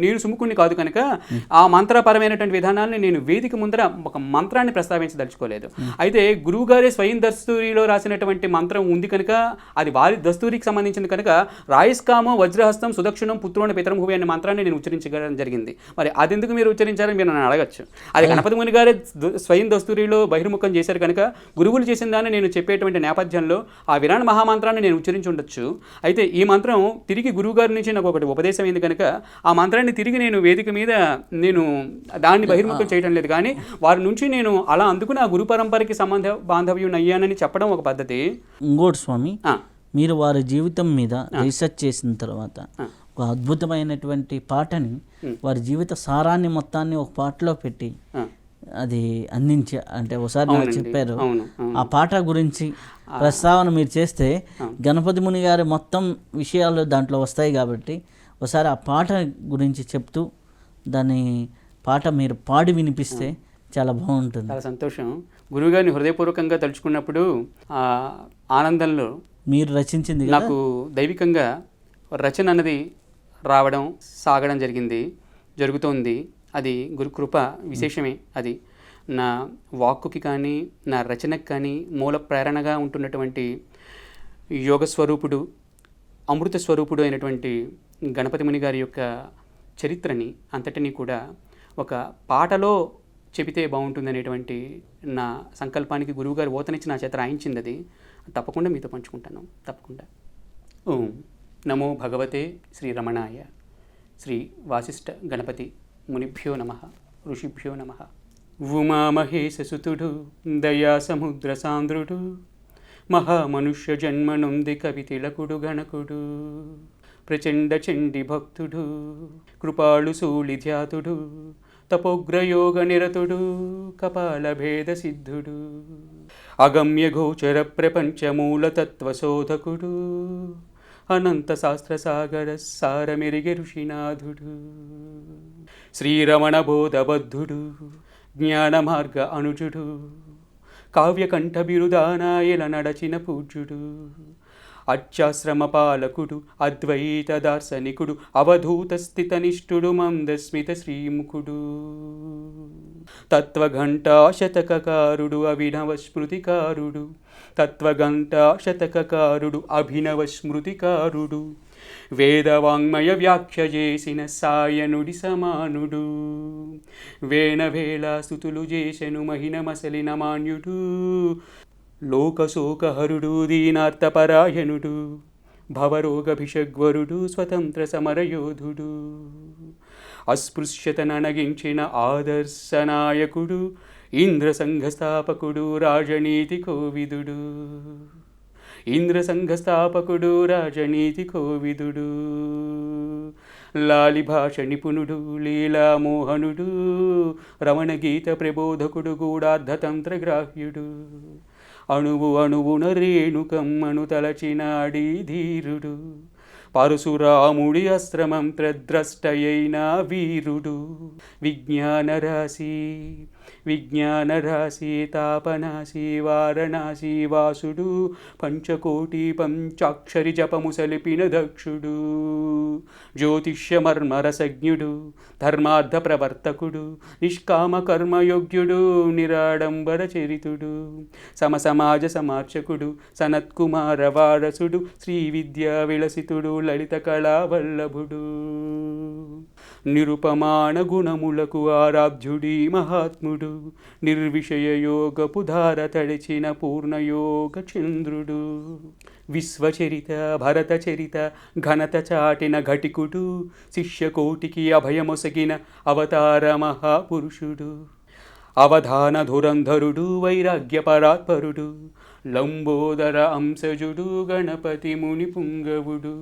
S2: నేను సుముకుని కాదు కనుక ఆ మంత్రపరమైనటువంటి విధానాన్ని నేను వేదిక ముందర ఒక మంత్రాన్ని ప్రస్తావించదలుచుకోలేదు. అయితే గురువుగారే స్వయం దస్తూరిలో రాసినటువంటి మంత్రం ఉంది కనుక, అది వారి దస్తూరికి సంబంధించింది కనుక, రాయస్కామో వజ్రహస్తం సుదక్షిణం పుత్రోణ పితరంభువి అనే మంత్రాన్ని నేను ఉచ్చరించడం జరిగింది. మరి అది ఎందుకు మీరు ఉచ్చరించారని మీరు నన్ను అడగచ్చు. అది గణపతి ముని గారే స్వయం దస్తూరిలో బహిర్ముఖం చేశారు కనుక, గురువులు చేసిన దాన్ని నేను చెప్పేటువంటి నేపథ్యంలో ఆ విరాణ మహామంత్రాన్ని నేను ఉచ్చరించి ఉండొచ్చు. అయితే ఈ మంత్రం తిరిగి గురువు గారి నుంచి నాకు ఒకటి ఉపదేశం అయింది కనుక, ఆ మంత్రాన్ని తిరిగి నేను వేదిక మీద నేను దాన్ని బహిర్ముఖం చేయడం లేదు, కానీ వారి నుంచి నేను అలా అందుకుని ఆ గురు పరంపరకి బాంధవ్యం అయ్యానని చెప్పడం ఒక పద్ధతి.
S1: ఇంకోటి స్వామి, మీరు వారి జీవితం మీద రీసెర్చ్ చేసిన తర్వాత ఒక అద్భుతమైనటువంటి పాటని, వారి జీవిత సారాన్ని మొత్తాన్ని ఒక పాటలో పెట్టి అది అందించే, అంటే ఒకసారి నాకు చెప్పారు. ఆ పాట గురించి ప్రస్తావన మీరు చేస్తే గణపతి ముని గారి మొత్తం విషయాలు దాంట్లో వస్తాయి కాబట్టి ఒకసారి ఆ పాట గురించి చెప్తూ దాని పాట మీరు పాడి వినిపిస్తే చాలా బాగుంటుంది.
S2: చాలా సంతోషం. గురువుగారిని హృదయపూర్వకంగా తలుచుకున్నప్పుడు ఆ ఆనందంలో
S1: మీరు రచించింది
S2: నాకు దైవికంగా రచన అన్నది రావడం, సాగడం జరుగుతోంది. అది గురుకృప విశేషమే. అది నా వాక్కుకి కానీ నా రచనకి కానీ మూల ప్రేరణగా ఉంటున్నటువంటి యోగ స్వరూపుడు, అమృత స్వరూపుడు అయినటువంటి గణపతి ముని గారి యొక్క చరిత్రని అంతటినీ కూడా ఒక పాటలో చెబితే బాగుంటుందనేటువంటి నా సంకల్పానికి గురువుగారు ఓతనిచ్చి నా చేత రాయించింది. అది తప్పకుండా మీతో పంచుకుంటాను. తప్పకుండా. ఓం నమో భగవతే శ్రీ రమణాయ. శ్రీ వాసిష్ఠ గణపతి మునిభ్యో నమః, ఋషిభ్యో నమః. ఉమామహేశసుతుడు దయా సముద్ర సాంద్రుడు, మహామనుష్య జన్మనుంది కవి తిలకుడు గణకుడు, ప్రచండ చండి భక్తుడు, కృపాళు శూళిధ్యాతుడు, తపోగ్రయోగ నిరతుడు, కపాల భేద సిద్ధుడు, అగమ్య గోచర ప్రపంచమూలతత్వశోధకుడు, అనంత శాస్త్ర సాగర సారమెరిగె ఋషినాథుడు, శ్రీరమణ బోధబద్ధుడు, జ్ఞాన మార్గ అనుజుడు, కావ్యకంఠ బిరుదానాయల నడచిన పూజ్యుడు, అత్యాశ్రమ పాలకుడు, అద్వైత దార్శనికుడు, అవధూత స్థిత నిష్ఠుడు, మందస్మిత శ్రీముఖుడు, తత్వఘంటా శతకకారుడు, అభినవ స్మృతికారుడు, తత్వఘంటా శతకకారుడు, అభినవ స్మృతికారుడు, వేదవాంగ్మయ వ్యాఖ్య చేసిన సాయనుడి సమానుడు, వేణవేళ స్తుతులు చేసెను మహిన మసలిన మాన్యుడు, లోకశోకహరుడు, దీనార్థపరాయణుడు, భవరోగభిషగ్వరుడు, స్వతంత్ర సమరయోధుడు, అస్పృశ్యతనగించిన ఆదర్శనాయకుడు, ఇంద్రసంఘస్థాపకుడు, రాజనీతి కోవిదుడు, ఇంద్రసంఘస్థాపకుడు, రాజనీతి కోవిదుడు, లాలి భాష నిపుణుడు, లీలామోహనుడు, రమణ గీత ప్రబోధకుడు, గూఢార్థతంత్రగ్రాహ్యుడు, అణువు అణువున రేణుకమ్మను తలచినాడి ధీరుడు, పరశురాముడి అస్త్రమంత్రద్రష్టయైన వీరుడు, విజ్ఞానరాశి తాపనాశి వారణాసి వాసుడు, పంచకోటి పంచాక్షరి జపము సలిపిన దక్షుడు, జ్యోతిష్యమర్మరసజ్ఞుడు, ధర్మార్థ ప్రవర్తకుడు, నిష్కామ కర్మయోగ్యుడు, నిరాడంబర చరితుడు, సమసమాజ సమార్చకుడు, సనత్కుమార వారసుడు, శ్రీ విద్యా విలసితుడు, లలిత కళా వల్లభుడు, నిరుపమాన గుణములకు ఆరాధ్యుడి మహాత్ముడు, నిర్విషయ యోగపు ధార తడిచిన పూర్ణయోగ చంద్రుడు, విశ్వచరిత భరత చరిత ఘనత చాటిన ఘటికుడు, శిష్యకోటికి అభయమొసగిన అవతార మహాపురుషుడు, అవధాన ధురంధరుడు వైరాగ్యపరాత్పరుడు లంబోదర అంశజుడు గణపతి ముని పుంగవుడు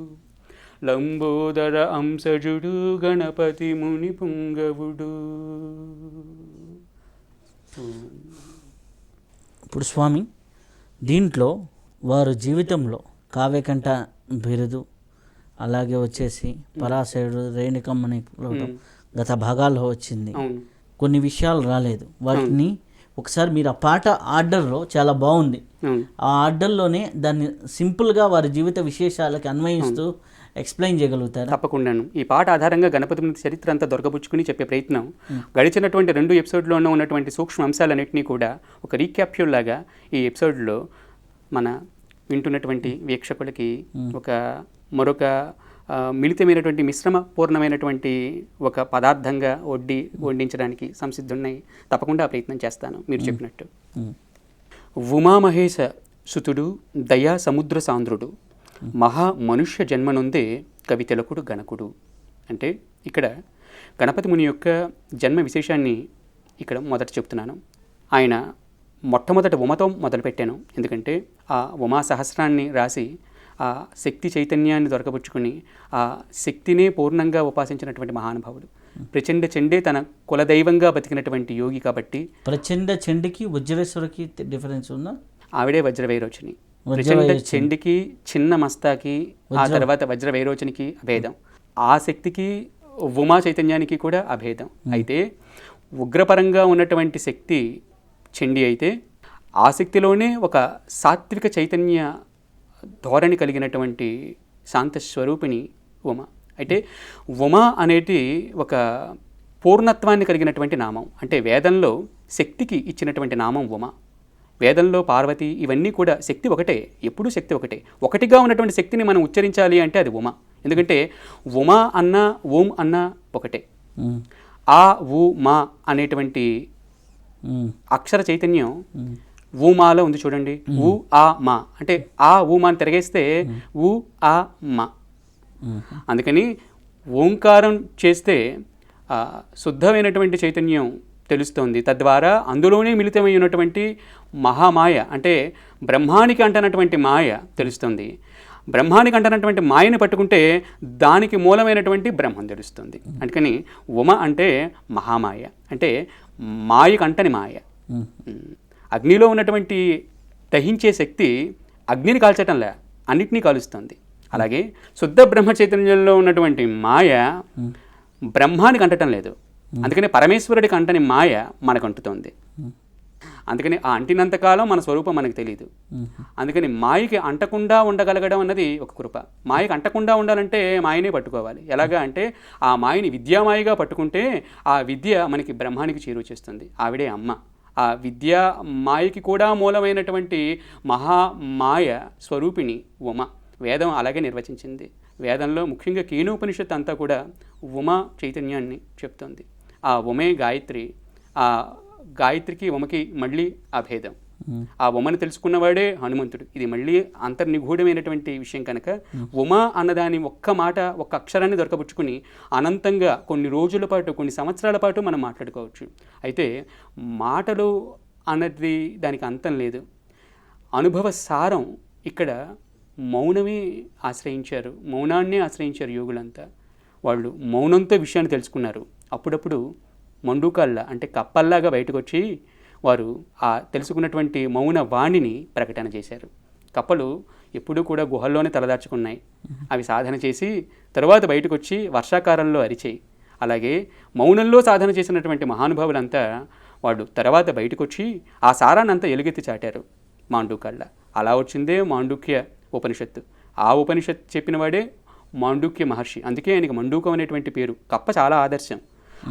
S2: లంబోదర అంశజుడు గణపతి ముని పుంగవుడు.
S1: ఇప్పుడు స్వామి దీంట్లో వారు జీవితంలో కావ్యకంఠ బిరుదు, అలాగే వచ్చేసి పరాశరుడు రేణుకమ్మని గత భాగాల్లో వచ్చింది, కొన్ని విషయాలు రాలేదు. వాటిని ఒకసారి మీరు ఆ పాట ఆర్డర్లో చాలా బాగుంది, ఆ ఆర్డర్లోనే దాన్ని సింపుల్గా వారి జీవిత విశేషాలకి అన్వయిస్తూ ఎక్స్ప్లెయిన్ చేయగలుగుతారు?
S2: తప్పకుండాను. ఈ పాట ఆధారంగా గణపతి ముని చరిత్ర అంతా దొరకబుచ్చుకుని చెప్పే ప్రయత్నం గడిచినటువంటి 2 ఎపిసోడ్లోనూ ఉన్నటువంటి సూక్ష్మ అంశాలన్నింటినీ కూడా ఒక రీక్యాప్యూల్ లాగా ఈ ఎపిసోడ్లో మన వింటున్నటువంటి వీక్షకులకి మరొక మిళితమైనటువంటి మిశ్రమ పూర్ణమైనటువంటి ఒక పదార్థంగా వడ్డించడానికి సంసిద్ధున్నాయి. తప్పకుండా ఆ ప్రయత్నం చేస్తాను మీరు చెప్పినట్టు. ఉమామహేశ సుతుడు దయా సముద్ర సాంద్రుడు మహా మనుష్య జన్మనుందే కవితలకుడు గణకుడు. అంటే ఇక్కడ గణపతి ముని యొక్క జన్మ విశేషాన్ని ఇక్కడ మొదట చెప్తున్నాను. ఆయన మొట్టమొదట ఉమతో మొదలుపెట్టాను, ఎందుకంటే ఆ ఉమా సహస్రాన్ని రాసి ఆ శక్తి చైతన్యాన్ని దొరకబుచ్చుకుని ఆ శక్తినే పూర్ణంగా ఉపాసించినటువంటి మహానుభావుడు. ప్రచండ చండే తన కులదైవంగా బతికినటువంటి యోగి కాబట్టి.
S1: ప్రచండ చండికి వజ్రేశ్వరికి డిఫరెన్స్ ఉందా?
S2: ఆవిడే వజ్రవైరోచని. ప్రచండ చండికి చిన్న మస్తాకి, ఆ తర్వాత వజ్రవైరోచనికి అభేదం. ఆ శక్తికి ఉమా చైతన్యానికి కూడా అభేదం. అయితే ఉగ్రపరంగా ఉన్నటువంటి శక్తి చండి అయితే, ఆ శక్తిలోనే ఒక సాత్విక చైతన్య ధోరణి కలిగినటువంటి శాంత స్వరూపిణి ఉమ. అయితే ఉమ అనేది ఒక పూర్ణత్వాన్ని కలిగినటువంటి నామం. అంటే వేదంలో శక్తికి ఇచ్చినటువంటి నామం ఉమ. వేదంలో పార్వతి ఇవన్నీ కూడా శక్తి ఒకటే, ఎప్పుడూ శక్తి ఒకటే. ఒకటిగా ఉన్నటువంటి శక్తిని మనం ఉచ్చరించాలి అంటే అది ఉమ. ఎందుకంటే ఉమ అన్న ఓం అన్న ఒకటే. ఆ ఊ మా అనేటువంటి అక్షర చైతన్యం ఊమాలో ఉంది చూడండి. ఊ ఆ మా అంటే ఆ ఊమా అని తిరగేస్తే ఊ ఆ మా. అందుకని ఓంకారం చేస్తే శుద్ధమైనటువంటి చైతన్యం తెలుస్తోంది. తద్వారా అందులోనే మిళితమై ఉన్నటువంటి మహామాయ అంటే బ్రహ్మానికి అంటనటువంటి మాయ తెలుస్తుంది. బ్రహ్మానికి అంటనటువంటి మాయని పట్టుకుంటే దానికి మూలమైనటువంటి బ్రహ్మం తెలుస్తుంది. అందుకని ఉమ అంటే మహామాయ, అంటే మాయకు అంటని మాయ. అగ్నిలో ఉన్నటువంటి దహించే శక్తి అగ్నిని కాల్చటంలే, అన్నిటినీ కాలుస్తుంది. అలాగే శుద్ధ బ్రహ్మ చైతన్యంలో ఉన్నటువంటి మాయ బ్రహ్మానికి అంటటం లేదు. అందుకని పరమేశ్వరుడికి అంటని మాయ మనకు అంటుతోంది. అందుకని ఆ అంటినంతకాలం మన స్వరూపం మనకు తెలియదు. అందుకని మాయకి అంటకుండా ఉండగలగడం అన్నది ఒక కృప. మాయకి అంటకుండా ఉండాలంటే మాయనే పట్టుకోవాలి. ఎలాగా అంటే ఆ మాయని విద్యామాయగా పట్టుకుంటే ఆ విద్య మనకి బ్రహ్మానికి చేరువ చేస్తుంది. ఆవిడే అమ్మ. ఆ విద్యా మాయకి కూడా మూలమైనటువంటి మహామాయ స్వరూపిణి ఉమ. వేదం అలాగే నిర్వచించింది. వేదంలో ముఖ్యంగా కీనోపనిషత్తు అంతా కూడా ఉమ చైతన్యాన్ని చెప్తుంది. ఆ ఉమే గాయత్రి. ఆ గాయత్రికి ఉమకి మళ్ళీ అభేదం. ఆ ఉమని తెలుసుకున్నవాడే హనుమంతుడు. ఇది మళ్ళీ అంతర్నిగూఢమైనటువంటి విషయం కనుక ఉమ అన్నదాని ఒక్క మాట, ఒక్క అక్షరాన్ని దొరకబుచ్చుకుని అనంతంగా కొన్ని రోజుల పాటు, కొన్ని సంవత్సరాల పాటు మనం మాట్లాడుకోవచ్చు. అయితే మాటలు అన్నది దానికి అంతం లేదు. అనుభవ సారం ఇక్కడ మౌనమే ఆశ్రయించారు, మౌనాన్నే ఆశ్రయించారు యోగులంతా. వాళ్ళు మౌనంతో విషయాన్ని తెలుసుకున్నారు. అప్పుడప్పుడు మండూకాల్లా అంటే కప్పల్లాగా బయటకు వచ్చి వారు ఆ తెలుసుకున్నటువంటి మౌన వాణిని ప్రకటన చేశారు. కప్పలు ఎప్పుడూ కూడా గుహల్లోనే తలదాచుకున్నాయి. అవి సాధన చేసి తరువాత బయటకు వచ్చి వర్షాకాలంలో అరిచాయి. అలాగే మౌనంలో సాధన చేసినటువంటి మహానుభావులంతా వాళ్ళు తర్వాత బయటకు వచ్చి ఆ సారాన్ని అంతా ఎలుగెత్తి చాటారు మాండూకాల్లా. అలా వచ్చిందే మాండూక్య ఉపనిషత్తు. ఆ ఉపనిషత్తు చెప్పినవాడే మాండూక్య మహర్షి. అందుకే ఆయనకి మండూకం అనేటువంటి పేరు. కప్ప చాలా ఆదర్శం.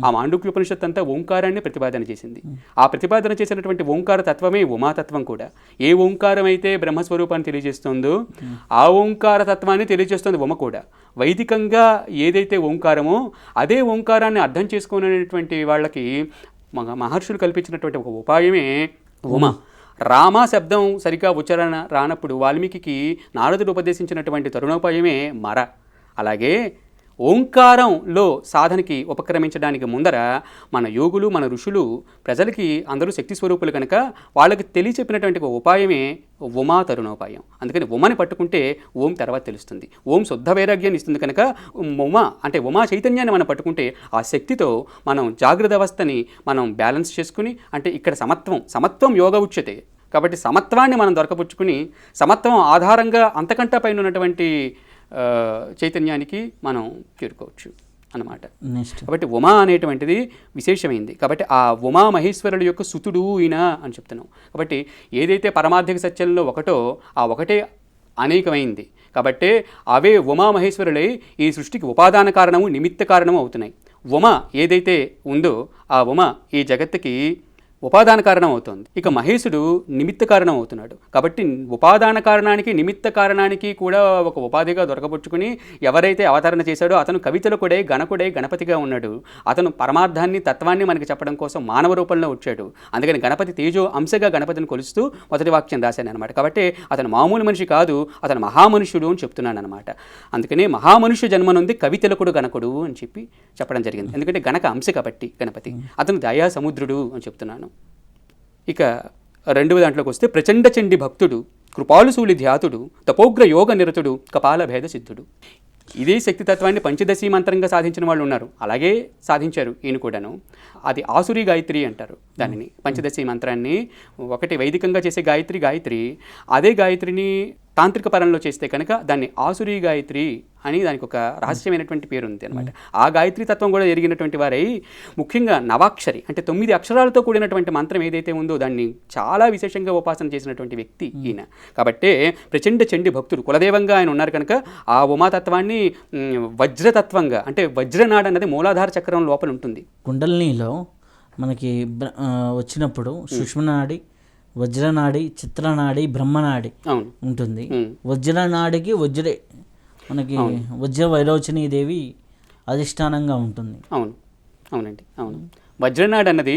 S2: ఆ మాండూక్య ఉపనిషత్తు అంతా ఓంకారాన్ని ప్రతిపాదన చేసింది. ఆ ప్రతిపాదన చేసినటువంటి ఓంకార తత్వమే ఉమాతత్వం కూడా. ఏ ఓంకారం అయితే బ్రహ్మస్వరూపాన్ని తెలియజేస్తుందో ఆ ఓంకార తత్వాన్ని తెలియజేస్తుంది ఉమ కూడా. వైదికంగా ఏదైతే ఓంకారమో అదే ఓంకారాన్ని అర్థం చేసుకునేటువంటి వాళ్ళకి మహర్షులు కల్పించినటువంటి ఒక ఉపాయమే ఉమ. రామ శబ్దం సరిగ్గా ఉచ్చారణ రానప్పుడు వాల్మీకి నారదుడు ఉపదేశించినటువంటి తరుణోపాయమే మర. అలాగే ఓంకారంలో సాధనకి ఉపక్రమించడానికి ముందర మన యోగులు, మన ఋషులు ప్రజలకి అందరూ శక్తి స్వరూపులు కనుక వాళ్ళకి తెలియచెప్పినటువంటి ఒక ఉపాయమే ఉమా తరుణోపాయం. అందుకని ఉమని పట్టుకుంటే ఓం తర్వాత తెలుస్తుంది. ఓం శుద్ధ వైరాగ్యాన్ని ఇస్తుంది కనుక ఉమా అంటే ఉమా చైతన్యాన్ని మనం పట్టుకుంటే ఆ శక్తితో మనం జాగ్రత్త అవస్థని మనం బ్యాలెన్స్ చేసుకుని, అంటే ఇక్కడ సమత్వం యోగ ఉచ్యతే కాబట్టి సమత్వాన్ని మనం దొరకపుచ్చుకుని సమత్వం ఆధారంగా అంతకంటే పైన ఉన్నటువంటి చైతన్యానికి మనం చేరుకోవచ్చు అన్నమాట. కాబట్టి ఉమా అనేటువంటిది విశేషమైంది. కాబట్టి ఆ ఉమా మహేశ్వరుల యొక్క సుతుడు ఈయన అని చెప్తున్నాం. కాబట్టి ఏదైతే పరమార్థిక సత్యంలో ఒకటో ఆ ఒకటే అనేకమైంది. కాబట్టి అవే ఉమా మహేశ్వరులై ఈ సృష్టికి ఉపాదాన కారణము, నిమిత్త కారణము అవుతున్నాయి. ఉమ ఏదైతే ఉందో ఆ ఉమ ఈ జగత్తుకి ఉపాదాన కారణం అవుతుంది. ఇక మహేశుడు నిమిత్త కారణం అవుతున్నాడు. కాబట్టి ఉపాదాన కారణానికి, నిమిత్త కారణానికి కూడా ఒక ఉపాధిగా దొరకపుచ్చుకుని ఎవరైతే అవతరణ చేశాడో అతను కవితలకుడై, గణకుడై, గణపతిగా ఉన్నాడు. అతను పరమార్థాన్ని, తత్వాన్ని మనకి చెప్పడం కోసం మానవ రూపంలో వచ్చాడు. అందుకని గణపతి తేజో అంశగా గణపతిని కొలుస్తూ మొదటి వాక్యం రాశాను అనమాట. కాబట్టి అతను మామూలు మనిషి కాదు, అతను మహామనుష్యుడు అని చెప్తున్నాను అనమాట. అందుకని మహామనుష్య జన్మనుంది కవితలకుడు గణకుడు అని చెప్పడం జరిగింది. ఎందుకంటే గణక అంశ కాబట్టి గణపతి, అతను దయా సముద్రుడు అని చెప్తున్నాను. ఇక రెండవ దాంట్లోకి వస్తే ప్రచండ చండి భక్తుడు, కృపాలుశూలి ధ్యాతుడు, తపోగ్ర యోగ నిరతుడు, కపాల భేద సిద్ధుడు. ఇదే శక్తితత్వాన్ని పంచదశీ మంత్రంగా సాధించిన వాళ్ళు ఉన్నారు. అలాగే సాధించారు ఈయన కూడాను. అది ఆసురి గాయత్రి అంటారు దానిని. పంచదశీ మంత్రాన్ని ఒకటి వైదికంగా చేసే గాయత్రి, అదే గాయత్రిని తాంత్రిక పరంలో చేస్తే కనుక దాన్ని ఆసురి గాయత్రి అని దానికి ఒక రహస్యమైనటువంటి పేరు ఉంది అనమాట. ఆ గాయత్రి తత్వం కూడా ఎరిగినటువంటి వారై ముఖ్యంగా నవాక్షరి అంటే 9 అక్షరాలతో కూడినటువంటి మంత్రం ఏదైతే ఉందో దాన్ని చాలా విశేషంగా ఉపాసన చేసినటువంటి వ్యక్తి ఈయన. కాబట్టే ప్రచండ చండి భక్తుడు, కులదేవంగా ఆయన ఉన్నారు కనుక ఆ ఉమాతత్వాన్ని వజ్రతత్వంగా అంటే వజ్రనాడు అన్నది మూలాధార చక్రం లోపల ఉంటుంది.
S1: కుండలినిలో మనకి వచ్చినప్పుడు సుష్మనాడి, వజ్రనాడి, చిత్రనాడి, బ్రహ్మనాడి ఉంటుంది. వజ్రనాడికి వజ్రే మనకి వజ్ర వైరోచనీ దేవి అధిష్టానంగా ఉంటుంది.
S2: అవునండి. వజ్రనాడి అన్నది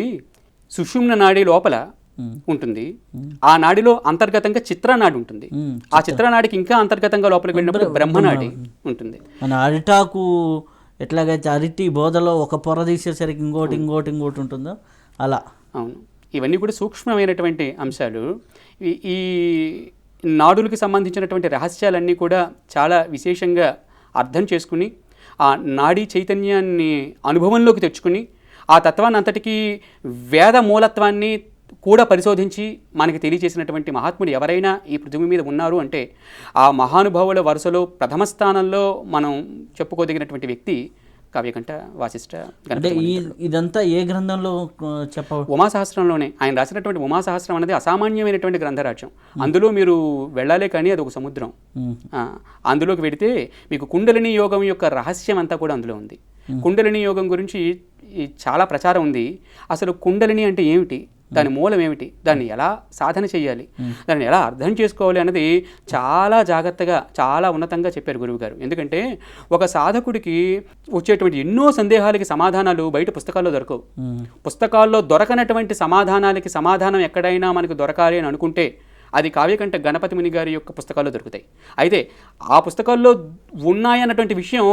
S2: సుషుమ్న నాడి లోపల ఉంటుంది. ఆ నాడిలో అంతర్గతంగా చిత్రనాడి ఉంటుంది. ఆ చిత్రనాడికి ఇంకా అంతర్గతంగా లోపలికి వెళ్ళినప్పుడు బ్రహ్మనాడి ఉంటుంది.
S1: మన అరిటాకు ఎట్లాగైతే అరటి బోధలో ఒక పొర తీసేసరికి ఇంకోటి ఉంటుందో అలా.
S2: అవును, ఇవన్నీ కూడా సూక్ష్మమైనటువంటి అంశాలు. ఈ నాడులకు సంబంధించినటువంటి రహస్యాలన్నీ కూడా చాలా విశేషంగా అర్థం చేసుకుని ఆ నాడీ చైతన్యాన్ని అనుభవంలోకి తెచ్చుకుని ఆ తత్వాన్ని అంతటికీ వేద మూలత్వాన్ని కూడా పరిశోధించి మనకి తెలియజేసినటువంటి మహాత్ముడు ఎవరైనా ఈ పృథివీ మీద ఉన్నారు అంటే ఆ మహానుభావుల వరుసలో ప్రథమ స్థానంలో మనం చెప్పుకోదగినటువంటి వ్యక్తి కావ్యకంఠ వాసిష్ఠ.
S1: అంటే ఇదంతా ఏ గ్రంథంలో
S2: ఉమాసహస్రంలోనే ఆయన రాసినటువంటి ఉమాసహస్రం అనేది అసామాన్యమైనటువంటి గ్రంథరాజ్యం. అందులో మీరు వెళ్ళాలే కానీ అది ఒక సముద్రం. అందులోకి వెడితే మీకు కుండలిని యోగం యొక్క రహస్యం అంతా కూడా అందులో ఉంది. కుండలిని యోగం గురించి చాలా ప్రచారం ఉంది. అసలు కుండలిని అంటే ఏమిటి, దాని మూలం ఏమిటి, దాన్ని ఎలా సాధన చేయాలి, దాన్ని ఎలా అర్థం చేసుకోవాలి అన్నది చాలా జాగ్రత్తగా చాలా ఉన్నతంగా చెప్పారు గురువు గారు. ఎందుకంటే ఒక సాధకుడికి వచ్చేటువంటి ఎన్నో సందేహాలకి సమాధానాలు బయట పుస్తకాల్లో దొరకవు. పుస్తకాల్లో దొరకనటువంటి సమాధానాలకి సమాధానం ఎక్కడైనా మనకు దొరకాలి అని అనుకుంటే అది కావ్యకంఠ గణపతి ముని గారి యొక్క పుస్తకాల్లో దొరుకుతాయి. అయితే ఆ పుస్తకాల్లో ఉన్నాయన్నటువంటి విషయం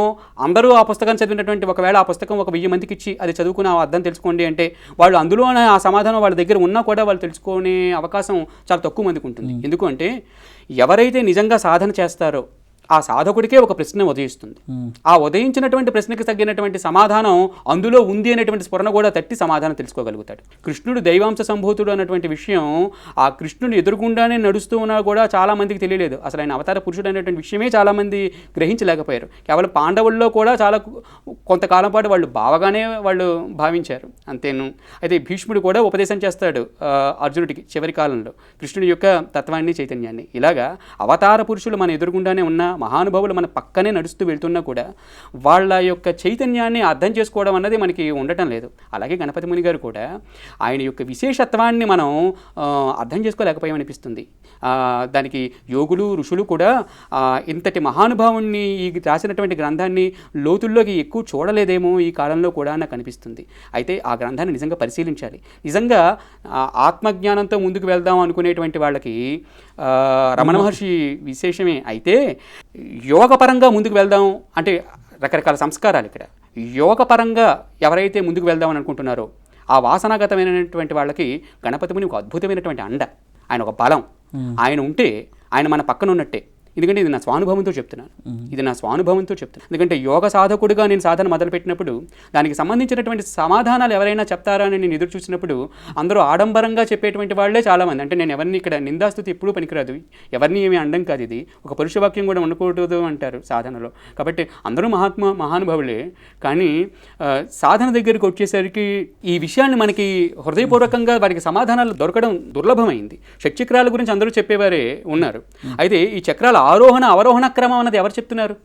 S2: అందరూ ఆ పుస్తకాన్ని చదివినటువంటి ఒకవేళ ఆ పుస్తకం ఒక 1000 మందికి ఇచ్చి అది చదువుకుని ఆ అర్థం తెలుసుకోండి అంటే వాళ్ళు అందులోనే ఆ సమాధానం వాళ్ళ దగ్గర ఉన్నా కూడా వాళ్ళు తెలుసుకునే అవకాశం చాలా తక్కువ మందికి ఉంటుంది. ఎందుకంటే ఎవరైతే నిజంగా సాధన చేస్తారో ఆ సాధకుడికే ఒక ప్రశ్న ఉదయిస్తుంది. ఆ ఉదయించినటువంటి ప్రశ్నకి తగ్గినటువంటి సమాధానం అందులో ఉంది అనేటువంటి స్ఫురణ కూడా తట్టి సమాధానం తెలుసుకోగలుగుతాడు. కృష్ణుడు దైవాంశ సంభూతుడు అన్నటువంటి విషయం ఆ కృష్ణుడు ఎదురుగుండానే నడుస్తూ ఉన్నా కూడా చాలా మందికి తెలియలేదు. అసలు ఆయన అవతార పురుషుడు అనేటువంటి విషయమే చాలామంది గ్రహించలేకపోయారు. కేవలం పాండవుల్లో కూడా చాలా కొంతకాలం పాటు వాళ్ళు బావగానే వాళ్ళు భావించారు అంతేను. అయితే భీష్ముడు కూడా ఉపదేశం చేస్తాడు అర్జునుడికి చివరి కాలంలో కృష్ణుడి యొక్క తత్వాన్ని, చైతన్యాన్ని. ఇలాగా అవతార పురుషులు మన ఎదురుగుండానే ఉన్న మహానుభావులు మన పక్కనే నడుస్తూ వెళ్తున్నా కూడా వాళ్ళ యొక్క చైతన్యాన్ని అర్థం చేసుకోవడం అన్నది మనకి ఉండటం లేదు. అలాగే గణపతి ముని గారు కూడా ఆయన యొక్క విశేషత్వాన్ని మనం అర్థం చేసుకోలేకపోయామనిపిస్తుంది. దానికి యోగులు, ఋషులు కూడా ఇంతటి మహానుభావుణ్ణి ఈ రాసినటువంటి గ్రంథాన్ని లోతుల్లోకి ఎక్కువ చూడలేదేమో ఈ కాలంలో కూడా నాకు అనిపిస్తుంది. అయితే ఆ గ్రంథాన్ని నిజంగా పరిశీలించాలి. నిజంగా ఆత్మజ్ఞానంతో ముందుకు వెళ్దాం అనుకునేటువంటి వాళ్ళకి రమణ మహర్షి విశేషమే. అయితే యోగపరంగా ముందుకు వెళ్దాం అంటే రకరకాల సంస్కారాలు ఇక్కడ. యోగపరంగా ఎవరైతే ముందుకు వెళ్దామని అనుకుంటున్నారో ఆ వాసనాగతమైనటువంటి వాళ్ళకి గణపతి ముని ఒక అద్భుతమైనటువంటి అండ, ఆయన ఒక బలం. ఆయన ఉంటే ఆయన మన పక్కన ఉన్నట్టే. ఎందుకంటే ఇది నా స్వానుభవంతో చెప్తున్నాను, ఎందుకంటే యోగ సాధకుడిగా నేను సాధన మొదలుపెట్టినప్పుడు దానికి సంబంధించినటువంటి సమాధానాలు ఎవరైనా చెప్తారా అని నేను ఎదురు చూసినప్పుడు అందరూ ఆడంబరంగా చెప్పేటువంటి వాళ్ళే చాలామంది. అంటే నేను ఎవరిని ఇక్కడ నిందాస్తుతి ఎప్పుడూ పనికిరాదు, ఎవరిని ఏమీ అండం కాదు, ఇది ఒక పురుషవాక్యం కూడా ఉండకూడదు అంటారు సాధనలో. కాబట్టి అందరూ మహానుభావులే. కానీ సాధన దగ్గరికి వచ్చేసరికి ఈ విషయాన్ని మనకి హృదయపూర్వకంగా వారికి సమాధానాలు దొరకడం దుర్లభమైంది. షట్చక్రాల గురించి అందరూ చెప్పేవారే ఉన్నారు. అయితే ఈ చక్రాల ఆరోహణ అవరోహణ క్రమం అన్నది ఎవరు చెప్తున్నారు?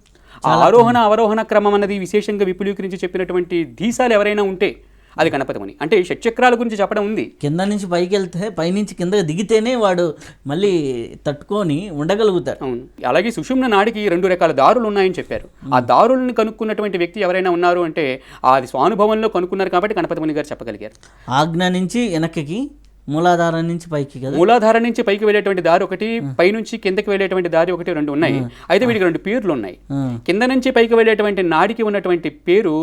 S2: ఆరోహణ అవరోహణ క్రమం అన్నది విశేషంగా విపులీకరించి చెప్పినటువంటి ధీశాలు ఎవరైనా ఉంటే అది గణపతి ముని. అంటే షట్చక్రాల గురించి చెప్పడం ఉంది.
S1: కింద నుంచి పైకి వెళ్తే పైనుంచి కిందకి దిగితేనే వాడు మళ్ళీ తట్టుకొని ఉండగలుగుతాడు.
S2: అవును. అలాగే సుషుమ్న నాడికి 2 రకాల దారులు ఉన్నాయని చెప్పారు. ఆ దారుల్ని కనుక్కున్నటువంటి వ్యక్తి ఎవరైనా ఉన్నారు అంటే అది స్వానుభవంలో కనుక్కున్నారు కాబట్టి గణపతి ముని గారు చెప్పగలిగారు.
S1: ఆజ్ఞ నుంచి వెనక్కి, మూలాధారం నుంచి పైకి కదా.
S2: మూలాధారం నుంచి పైకి వెళ్ళేటువంటి దారి ఒకటి, పైనుంచి కిందకి వెళ్ళేటువంటి దారి ఒకటి, 2 ఉన్నాయి. అయితే వీటికి 2 పేర్లు ఉన్నాయి. కింద నుంచి పైకి వెళ్ళేటువంటి నాడికి ఉన్నటువంటి పేరు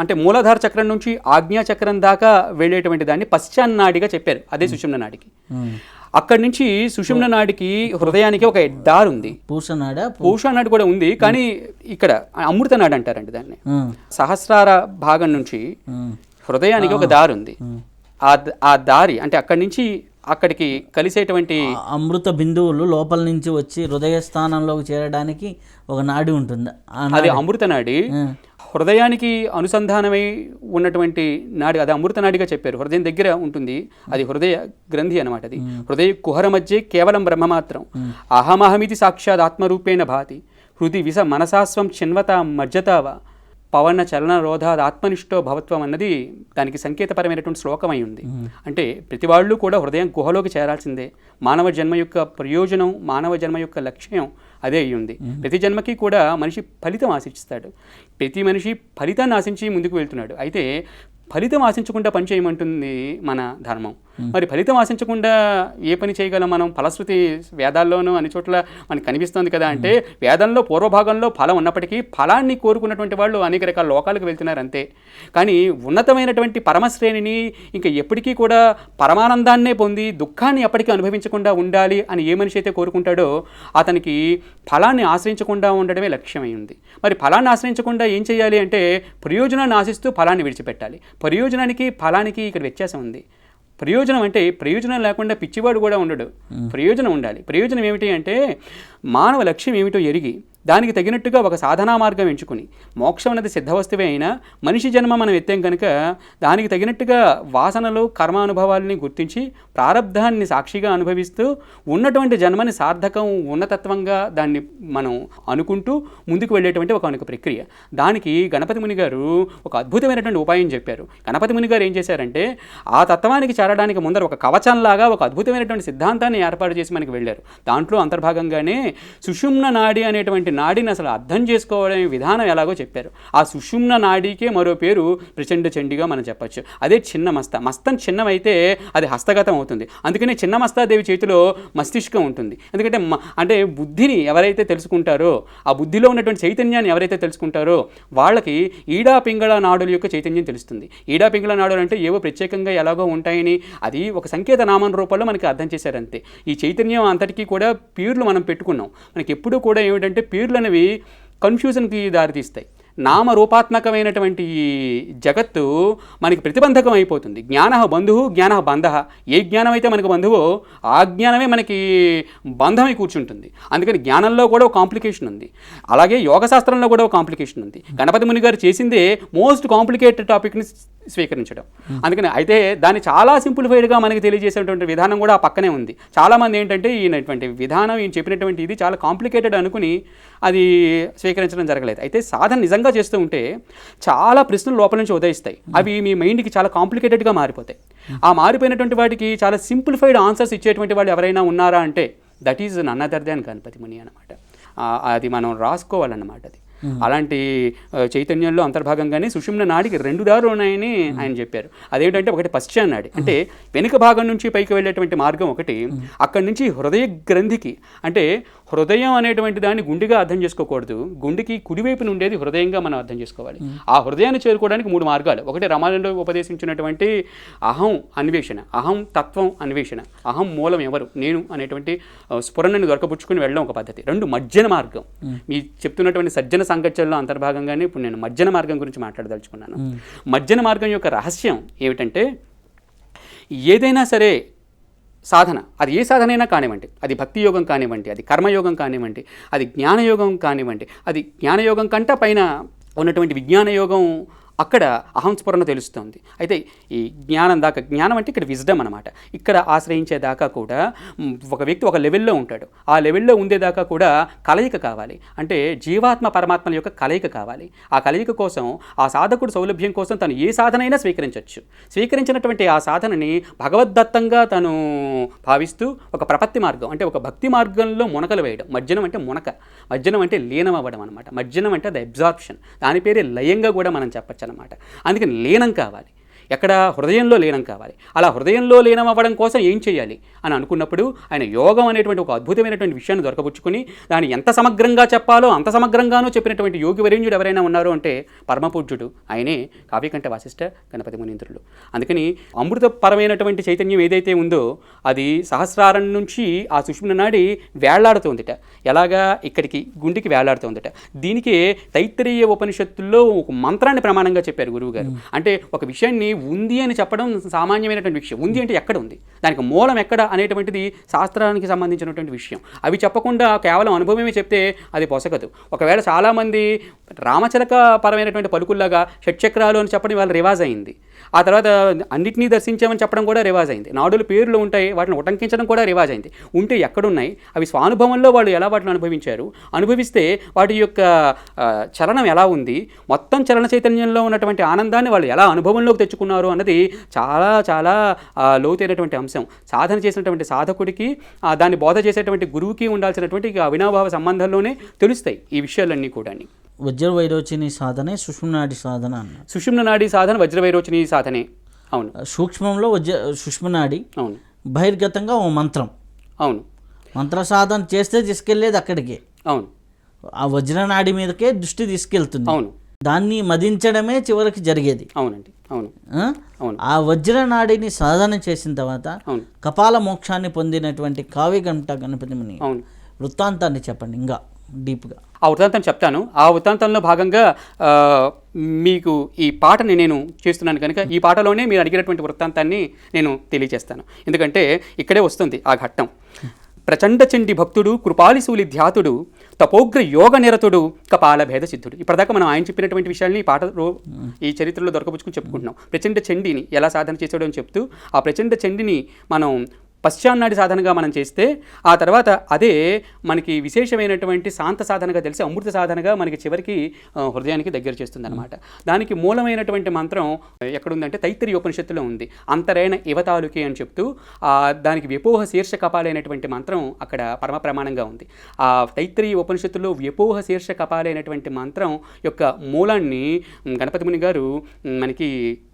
S2: అంటే మూలాధార చక్రం నుంచి ఆజ్ఞా చక్రం దాకా వెళ్ళేటువంటి దాన్ని పశ్చాన్నాడిగా చెప్పారు. అదే సుషుమ్న నాడికి. అక్కడి నుంచి సుషుమ్న నాడికి హృదయానికి ఒక దారి ఉంది. పూషనాడి కూడా ఉంది. కానీ ఇక్కడ అమృత నాడి అంటారండి దాన్ని. సహస్రార భాగం నుంచి హృదయానికి ఒక దారి ఉంది. ఆ దారి అంటే అక్కడి నుంచి అక్కడికి కలిసేటువంటి
S1: అమృత బిందువులు లోపల నుంచి వచ్చి హృదయ స్థానంలోకి చేరడానికి ఒక నాడి ఉంటుంది.
S2: అది అమృత నాడి. హృదయానికి అనుసంధానమై ఉన్నటువంటి నాడి అది అమృత నాడిగా చెప్పారు. హృదయం దగ్గర ఉంటుంది, అది హృదయ గ్రంథి అనమాట. అది హృదయ కుహర మధ్య కేవలం బ్రహ్మమాత్రం. అహమహమితి సాక్షాత్ ఆత్మరూపేణ భాతి హృది విస మనసాస్వం చిన్వత మజ్జతావ పవన చలన రోధాద్ ఆత్మనిష్టో భవత్వం అన్నది దానికి సంకేతపరమైనటువంటి శ్లోకమై ఉంది. అంటే ప్రతి వాళ్ళు కూడా హృదయం గుహలోకి చేరాల్సిందే. మానవ జన్మ యొక్క ప్రయోజనం, మానవ జన్మ యొక్క లక్ష్యం అదే అయి ఉంది. ప్రతి జన్మకి కూడా మనిషి ఫలితం ఆశిస్తాడు. ప్రతి మనిషి ఫలితాన్ని ఆశించి ముందుకు వెళ్తున్నాడు. అయితే ఫలితం ఆశించకుండా పని చేయమంటుంది మన ధర్మం. మరి ఫలితం ఆశించకుండా ఏ పని చేయగలం మనం? ఫలశ్రుతి వేదాల్లోనూ అన్ని చోట్ల మనకు కనిపిస్తుంది కదా. అంటే వేదంలో పూర్వభాగంలో ఫలం ఉన్నప్పటికీ ఫలాన్ని కోరుకున్నటువంటి వాళ్ళు అనేక రకాల లోకాలకు వెళ్తున్నారు అంతే. కానీ ఉన్నతమైనటువంటి పరమశ్రేణిని ఇంకా ఎప్పటికీ కూడా పరమానందాన్నే పొంది దుఃఖాన్ని ఎప్పటికీ అనుభవించకుండా ఉండాలి అని ఏ మనిషి అయితే కోరుకుంటాడో అతనికి ఫలాన్ని ఆశ్రయించకుండా ఉండడమే లక్ష్యమై ఉంది. మరి ఫలాన్ని ఆశ్రయించకుండా ఏం చేయాలి అంటే ప్రయోజనాన్ని ఆశిస్తూ ఫలాన్ని విడిచిపెట్టాలి. ప్రయోజనానికి ఫలానికి ఇక్కడ వ్యత్యాసం ఉంది. ప్రయోజనం అంటే ప్రయోజనం లేకుండా పిచ్చివాడు కూడా ఉండడు. ప్రయోజనం ఉండాలి. ప్రయోజనం ఏమిటి అంటే మానవ లక్ష్యం ఏమిటో ఎరిగి దానికి తగినట్టుగా ఒక సాధనా మార్గం ఎంచుకుని, మోక్షం అనేది సిద్ధవస్తువే అయినా మనిషి జన్మ మనం ఎత్తాం కనుక దానికి తగినట్టుగా వాసనలు కర్మానుభవాలని గుర్తించి ప్రారబ్ధాన్ని సాక్షిగా అనుభవిస్తూ ఉన్నటువంటి జన్మని సార్థకం ఉన్నతత్వంగా దాన్ని మనం అనుకుంటూ ముందుకు వెళ్ళేటువంటి ఒక ప్రక్రియ. దానికి గణపతి ముని గారు ఒక అద్భుతమైనటువంటి ఉపాయం చెప్పారు. గణపతి ముని గారు ఏం చేశారంటే ఆ తత్వానికి చేరడానికి ముందర ఒక కవచంలాగా ఒక అద్భుతమైనటువంటి సిద్ధాంతాన్ని ఏర్పాటు చేసి మనకి వెళ్ళారు. దాంట్లో అంతర్భాగంగానే సుషుమ్న నాడి అనేటువంటి నాడిని అసలు అర్థం చేసుకోవడం విధానం ఎలాగో చెప్పారు. ఆ సుషుమ్న నాడికే మరో పేరు ప్రచండ చండిగా మనం చెప్పచ్చు. అదే చిన్న మస్త. మస్తం చిన్నమైతే అది హస్తగతం అవుతుంది. అందుకనే చిన్న మస్తాదేవి చేతిలో మస్తిష్కం ఉంటుంది. ఎందుకంటే అంటే బుద్ధిని ఎవరైతే తెలుసుకుంటారో, ఆ బుద్ధిలో ఉన్నటువంటి చైతన్యాన్ని ఎవరైతే తెలుసుకుంటారో వాళ్ళకి ఈడా పింగళ నాడుల యొక్క చైతన్యం తెలుస్తుంది. ఈడా పింగళ నాడులు అంటే ఏవో ప్రత్యేకంగా ఎలాగో ఉంటాయని అది ఒక సంకేత నామం రూపంలో మనకి అర్థం చేశారంతే. ఈ చైతన్యం అంతటికీ కూడా పేర్లు మనం పెట్టుకున్నాం. మనకి ఎప్పుడూ కూడా ఏమిటంటే పేర్లు అనేవి కన్ఫ్యూజన్కి దారితీస్తాయి. నామరూపాత్మకమైనటువంటి జగత్తు మనకి ప్రతిబంధకం అయిపోతుంది. జ్ఞాన బంధువు జ్ఞాన బంధ. ఏ జ్ఞానం అయితే మనకు బంధువో ఆ జ్ఞానమే మనకి బంధమై కూర్చుంటుంది. అందుకని జ్ఞానంలో కూడా ఒక కాంప్లికేషన్ ఉంది. అలాగే యోగశాస్త్రంలో కూడా ఒక కాంప్లికేషన్ ఉంది. గణపతి ముని గారు చేసిందే మోస్ట్ కాంప్లికేటెడ్ టాపిక్ని స్వీకరించడం. అందుకని అయితే దాన్ని చాలా సింప్లిఫైడ్గా మనకి తెలియజేసేటువంటి విధానం కూడా ఆ పక్కనే ఉంది. చాలామంది ఏంటంటే ఈయనటువంటి విధానం ఈయన చెప్పినటువంటి ఇది చాలా కాంప్లికేటెడ్ అనుకుని అది స్వీకరించడం జరగలేదు. అయితే సాధన నిజంగా చేస్తూ ఉంటే చాలా ప్రశ్నలు లోపల నుంచి ఉదయిస్తాయి. అవి మీ మైండ్కి చాలా కాంప్లికేటెడ్గా మారిపోతాయి. ఆ మారిపోయినటువంటి వాటికి చాలా సింప్లిఫైడ్ ఆన్సర్స్ ఇచ్చేటువంటి వాళ్ళు ఎవరైనా ఉన్నారా అంటే that is none other than Ganapati Muni అనమాట. అది మనం రాసుకోవాలన్నమాట. అది అలాంటి చైతన్యంలో అంతర్భాగంగానే సుషుమ్న నాడికి 2 దారులు ఉన్నాయని ఆయన చెప్పారు. అదేంటంటే ఒకటి పశ్చాన్నాడి అంటే వెనుక భాగం నుంచి పైకి వెళ్ళేటువంటి మార్గం ఒకటి, అక్కడి నుంచి హృదయ గ్రంథికి అంటే హృదయం అనేటువంటి దాన్ని గుండెగా అర్థం చేసుకోకూడదు. గుండెకి కుడివైపున ఉండేది హృదయంగా మనం అర్థం చేసుకోవాలి. ఆ హృదయాన్ని చేరుకోవడానికి 3 మార్గాలు. ఒకటి రమణుడు ఉపదేశించినటువంటి అహం అన్వేషణ, అహం తత్వం అన్వేషణ, అహం మూలం ఎవరు నేను అనేటువంటి స్ఫురణను దొరకపుచ్చుకుని వెళ్ళడం ఒక పద్ధతి. 2 మజ్జన మార్గం. మీ చెప్తున్నటువంటి సజ్జన సంగచ్చల్లో అంతర్భాగంగానే ఇప్పుడు నేను మజ్జన మార్గం గురించి మాట్లాడదలుచుకున్నాను. మజ్జన మార్గం యొక్క రహస్యం ఏమిటంటే, ఏదైనా సరే సాధన, అది ఏ సాధన అయినా కానివ్వండి, అది భక్తి యోగం కానివ్వండి, అది కర్మయోగం కానివ్వండి, అది జ్ఞానయోగం కానివ్వండి, అది జ్ఞానయోగం కంటే పైన ఉన్నటువంటి విజ్ఞాన యోగం, అక్కడ అహంస్ఫురణ తెలుస్తుంది. అయితే ఈ జ్ఞానం దాకా, జ్ఞానం అంటే ఇక్కడ విజ్డమ్ అనమాట, ఇక్కడ ఆశ్రయించేదాకా కూడా ఒక వ్యక్తి ఒక లెవెల్లో ఉంటాడు. ఆ లెవెల్లో ఉండేదాకా కూడా కలయిక కావాలి. అంటే జీవాత్మ పరమాత్మల యొక్క కలయిక కావాలి. ఆ కలయిక కోసం, ఆ సాధకుడు సౌలభ్యం కోసం తను ఏ సాధనైనా స్వీకరించవచ్చు. స్వీకరించినటువంటి ఆ సాధనని భగవద్దత్తంగా తను భావిస్తూ ఒక ప్రపత్తి మార్గం, అంటే ఒక భక్తి మార్గంలో మునకలు వేయడం. మజ్జనం అంటే మునక, మజ్జనం అంటే లీనం అవ్వడం అనమాట. మజ్జనం అంటే అది అబ్జార్ప్షన్, దాని పేరే లయంగా కూడా మనం చెప్పచ్చు అనమాట. అందుకని లీనం కావాలి, ఎక్కడ హృదయంలో లీనం కావాలి. అలా హృదయంలో లీనం అవ్వడం కోసం ఏం చేయాలి అని అనుకున్నప్పుడు ఆయన యోగం అనేటువంటి ఒక అద్భుతమైనటువంటి విషయాన్ని దొరకపుచ్చుకుని దాన్ని ఎంత సమగ్రంగా చెప్పాలో అంత సమగ్రంగానూ చెప్పినటువంటి యోగి వరేణ్యుడు ఎవరైనా ఉన్నారు అంటే పరమపూజ్యుడు ఆయనే కావ్యకంఠ వాసిష్ఠ గణపతి మునీంద్రులు. అందుకని అమృతపరమైనటువంటి చైతన్యం ఏదైతే ఉందో అది సహస్రారం నుంచి ఆ సుషుమ్న నాడి వేళ్లాడుతోందిట. ఎలాగా ఇక్కడికి గుండెకి వేళ్లాడుతోందిట. దీనికే తైత్తరీయ ఉపనిషత్తుల్లో ఒక మంత్రాన్ని ప్రమాణంగా చెప్పారు గురువుగారు. అంటే ఒక విషయాన్ని ఉంది అని చెప్పడం సామాన్యమైనటువంటి విషయం. ఉంది అంటే ఎక్కడ ఉంది, దానికి మూలం ఎక్కడ అనేటువంటిది శాస్త్రానికి సంబంధించినటువంటి విషయం. అవి చెప్పకుండా కేవలం అనుభవమే చెప్తే అది పొసగదు. ఒకవేళ చాలామంది రామచిలక పరమైనటువంటి పలుకుల్లాగా షట్చక్రాలు అని చెప్పడం వాళ్ళ రివాజ్ అయింది. ఆ తర్వాత అన్నింటినీ దర్శించామని చెప్పడం కూడా రివాజ్ అయింది. నాడులు పేర్లు ఉంటాయి, వాటిని ఉటంకించడం కూడా రివాజ్ అయింది. ఉంటే ఎక్కడున్నాయి అవి? స్వానుభవంలో వాళ్ళు ఎలా వాటిని అనుభవించారు, అనుభవిస్తే వాటి యొక్క చలనం ఎలా ఉంది, మొత్తం చలన చైతన్యంలో ఉన్నటువంటి ఆనందాన్ని వాళ్ళు ఎలా అనుభవంలోకి తెచ్చుకున్నారు అన్నది చాలా చాలా లోతైనటువంటి అంశం. సాధన చేసినటువంటి సాధకుడికి దాన్ని బోధ చేసేటువంటి గురువుకి ఉండాల్సినటువంటి అవినాభావ సంబంధంలోనే తెలుస్తాయి ఈ విషయాలన్నీ కూడా.
S1: వజ్ర వైరోచిని సాధనే సుషుమ్న నాడి సాధన అన్నారు.
S2: సుషుమ్న నాడి సాధన వజ్ర వైరోచిని సాధనే. అవును,
S1: సూక్ష్మంలో సుషుమ్న నాడి,
S2: అవును,
S1: బహిర్గతంగా ఓ మంత్రం.
S2: అవును,
S1: మంత్ర సాధన చేస్తే తీసుకెళ్లేది అక్కడికే.
S2: అవును,
S1: ఆ వజ్రనాడి మీదకే దృష్టి తీసుకెళ్తుంది.
S2: అవును,
S1: దాన్ని మదించడమే చివరికి జరిగేది.
S2: అవునండి, అవును, అవును.
S1: ఆ వజ్రనాడిని సాధన చేసిన తర్వాత కపాల మోక్షాన్ని పొందినటువంటి కావ్యకంఠ గణపతి ముని వృత్తాంతాన్ని చెప్పండి ఇంకా డీప్గా.
S2: ఆ వృత్తాంతం చెప్తాను. ఆ వృత్తాంతంలో భాగంగా మీకు ఈ పాటని నేను చేస్తున్నాను కనుక ఈ పాటలోనే మీరు అడిగినటువంటి వృత్తాంతాన్ని నేను తెలియజేస్తాను. ఎందుకంటే ఇక్కడే వస్తుంది ఆ ఘట్టం. ప్రచండ చండి భక్తుడు, కృపాలిశూలి ధ్యాతుడు, తపోగ్ర యోగ నిరతుడు, కపాల భేద సిద్ధుడు. ఇప్పటిదాకా మనం ఆయన చెప్పినటువంటి విషయాల్ని ఈ పాటలో ఈ చరిత్రలో దొరకపుచ్చుకుని చెప్పుకుంటున్నాం. ప్రచండ చండిని ఎలా సాధన చేసాడు అని చెప్తూ ఆ ప్రచండ చండిని మనం పశ్చాన్నాడి సాధనగా మనం చేస్తే ఆ తర్వాత అదే మనకి విశేషమైనటువంటి శాంత సాధనగా తెలిసి అమృత సాధనగా మనకి చివరికి హృదయానికి దగ్గర చేస్తుంది అనమాట. దానికి మూలమైనటువంటి మంత్రం ఎక్కడుందంటే తైత్తరీయ ఉపనిషత్తులో ఉంది. అంతరైన ఇవతాలుకి అని చెప్తూ దానికి వ్యపోహ శీర్ష కపాలైనటువంటి మంత్రం అక్కడ పరమ ప్రమాణంగా ఉంది. ఆ తైత్తరీయ ఉపనిషత్తులో వ్యపోహ శీర్ష కపాలైనటువంటి మంత్రం యొక్క మూలాన్ని గణపతి ముని గారు మనకి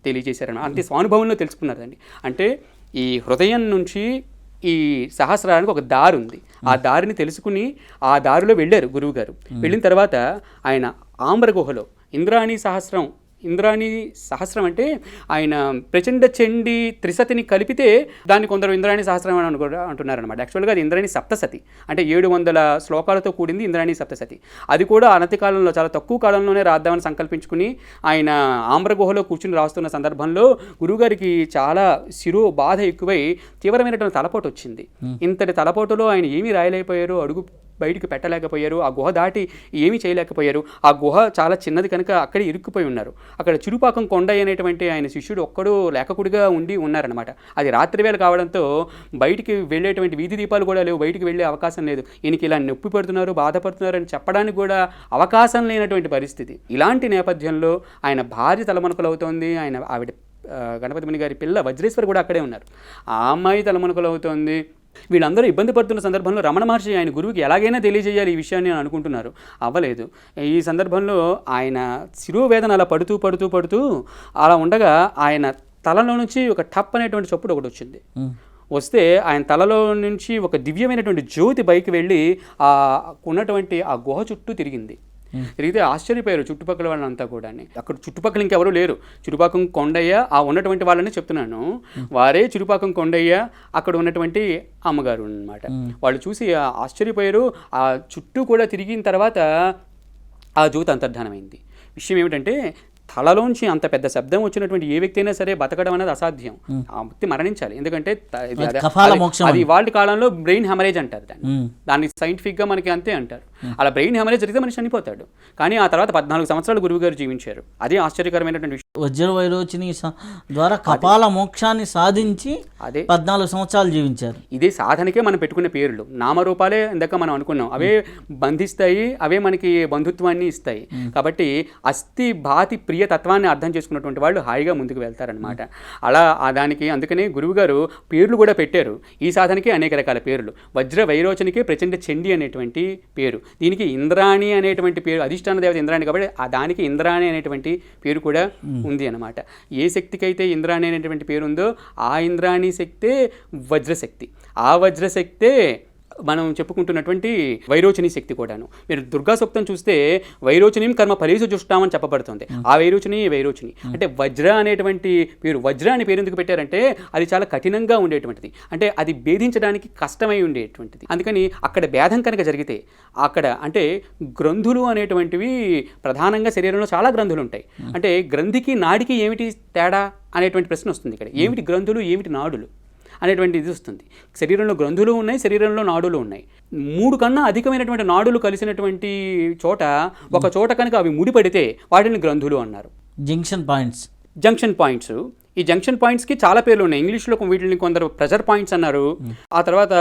S2: తెలియజేశారన్నమాట. అంతే స్వానుభవంలో తెలుసుకున్నారండి. అంటే ఈ హృదయం నుంచి ఈ సహస్రానికి ఒక దారి ఉంది. ఆ దారిని తెలుసుకుని ఆ దారిలో వెళ్ళారు గురువు గారు. వెళ్ళిన తర్వాత ఆయన ఆమ్ర గుహలో ఇంద్రాణి సహస్రం అంటే ఆయన ప్రచండ చండి త్రిసతిని కలిపితే దాన్ని కొందరు ఇంద్రాణి సహస్రం అని అంటున్నారనమాట. యాక్చువల్గా అది ఇంద్రాణి సప్తసతి, అంటే 700 శ్లోకాలతో కూడింది ఇంద్రాణి సప్తసతి. అది కూడా అనతి కాలంలో చాలా తక్కువ కాలంలోనే రాద్దామని సంకల్పించుకుని ఆయన ఆమ్ర గుహలో కూర్చుని రాస్తున్న సందర్భంలో గురువుగారికి చాలా శిరో బాధ ఎక్కువై తీవ్రమైనటువంటి తలపోటు వచ్చింది. ఇంతటి తలపోటులో ఆయన ఏమీ రాయలేకపోయారు, అడుగు బయటికి పెట్టలేకపోయారు, ఆ గుహ దాటి ఏమీ చేయలేకపోయారు. ఆ గుహ చాలా చిన్నది కనుక అక్కడే ఇరుక్కుపోయి ఉన్నారు. అక్కడ చిరుపాకం కొండ అనేటువంటి ఆయన శిష్యుడు ఒక్కడు లేఖకుడిగా ఉన్నారనమాట. అది రాత్రివేళ కావడంతో బయటికి వెళ్ళేటువంటి వీధి దీపాలు కూడా లేవు, బయటికి వెళ్ళే అవకాశం లేదు. ఈయనకి ఇలా నొప్పి పడుతున్నారు, బాధపడుతున్నారు అని చెప్పడానికి కూడా అవకాశం లేనటువంటి పరిస్థితి. ఇలాంటి నేపథ్యంలో ఆయన భార్య తలమునకలు అవుతోంది. ఆవిడ గణపతి ముని గారి పిల్ల వజ్రేశ్వరి కూడా అక్కడే ఉన్నారు. ఆ అమ్మాయి తలమునకలు అవుతోంది. వీళ్ళందరూ ఇబ్బంది పడుతున్న సందర్భంలో రమణ మహర్షి ఆయన గురువుకి ఎలాగైనా తెలియజేయాలి ఈ విషయాన్ని అని అనుకుంటున్నారు, అవ్వలేదు. ఈ సందర్భంలో ఆయన శిరోవేదన అలా పడుతూ అలా ఉండగా ఆయన తలలో నుంచి ఒక టప్ అనేటువంటి చప్పుడు ఒకటి వచ్చింది. వస్తే ఆయన తలలో నుంచి ఒక దివ్యమైనటువంటి జ్యోతి బయకి వెళ్ళి ఆ ఉన్నటువంటి ఆ గుహ చుట్టూ తిరిగింది. తిరిగితే ఆశ్చర్యపోయారు చుట్టుపక్కల వాళ్ళంతా కూడా. అక్కడ చుట్టుపక్కల ఇంకెవరూ లేరు. చుట్టుపాకం కొండయ్య ఆ ఉన్నటువంటి వాళ్ళని చెప్తున్నాను, వారే చుట్టుపాకం కొండయ్య అక్కడ ఉన్నటువంటి అమ్మగారు అన్నమాట. వాళ్ళు చూసి ఆశ్చర్యపోయారు. ఆ చుట్టూ కూడా తిరిగిన తర్వాత ఆ జ్యోతి అంతర్ధానమైంది. విషయం ఏమిటంటే తలలోంచి అంత పెద్ద శబ్దం వచ్చినటువంటి ఏ వ్యక్తి అయినా సరే బతకడం అనేది అసాధ్యం. ఆ వ్యక్తి మరణించాలి. ఎందుకంటే అది వాళ్ళ కాలంలో బ్రెయిన్ హెమరేజ్ అంటారు దాన్ని సైంటిఫిక్గా మనకి అంతే అంటారు. అలా బ్రెయిన్ హెమరేజ్ జరిగితే మనిషి చనిపోతాడు. కానీ ఆ తర్వాత 14 సంవత్సరాలు గురువు గారు జీవించారు. అదే ఆశ్చర్యకరమైనటువంటి విషయం.
S1: వజ్ర వైరోచిని ద్వారా కపాల మోక్షాన్ని సాధించి అదే 14 సంవత్సరాలు జీవించారు.
S2: ఇదే సాధనకే మనం పెట్టుకునే పేర్లు. నామరూపాలే ఇందాక మనం అనుకున్నాం, అవే బంధిస్తాయి, అవే మనకి బంధుత్వాన్ని ఇస్తాయి. కాబట్టి అస్థి భాతి ప్రియ తత్వాన్ని అర్థం చేసుకున్నటువంటి వాళ్ళు హాయిగా ముందుకు వెళ్తారనమాట. అలా దానికి అందుకనే గురువుగారు పేర్లు కూడా పెట్టారు. ఈ సాధనకి అనేక రకాల పేర్లు. వజ్ర వైరోచనకి ప్రచండ చండి అనేటువంటి పేరు, దీనికి ఇంద్రాణి అనేటువంటి పేరు, అధిష్టాన దేవత ఇంద్రాణి కాబట్టి దానికి ఇంద్రాణి అనేటువంటి పేరు కూడా ఉంది అనమాట. ఏ శక్తికి అయితే ఇంద్రాణి అనేటువంటి పేరు ఉందో ఆ ఇంద్రాణి శక్తే వజ్రశక్తి. ఆ వజ్రశక్తే మనం చెప్పుకుంటున్నటువంటి వైరోచని శక్తి కూడాను. మీరు దుర్గా సూక్తం చూస్తే వైరోచనీం కర్మ ఫలేషు జుష్టామని చెప్పబడుతుంది. ఆ వైరోచని అంటే వజ్ర అనేటువంటి పేరు. వజ్ర అనే పేరు ఎందుకు పెట్టారంటే అది చాలా కఠినంగా ఉండేటువంటిది, అంటే అది భేదించడానికి కష్టమై ఉండేటువంటిది. అందుకని అక్కడ భేదం కనుక జరిగితే అక్కడ అంటే గ్రంథులు అనేటువంటివి ప్రధానంగా శరీరంలో చాలా గ్రంథులు ఉంటాయి. అంటే గ్రంథికి నాడికి ఏమిటి తేడా అనేటువంటి ప్రశ్న వస్తుంది ఇక్కడ. ఏమిటి గ్రంథులు, ఏమిటి నాడులు అనేటువంటి ఇది వస్తుంది. శరీరంలో గ్రంథులు ఉన్నాయి, శరీరంలో నాడులు ఉన్నాయి. 3 కన్నా అధికమైనటువంటి నాడులు కలిసినటువంటి చోట ఒక చోట కనుక అవి ముడిపడితే వాటిని గ్రంథులు అన్నారు. Junction points. ఈ జంక్షన్ పాయింట్స్కి చాలా పేర్లు ఉన్నాయి. ఇంగ్లీష్లో వీటిని కొందరు ప్రెషర్ పాయింట్స్ అన్నారు. ఆ తర్వాత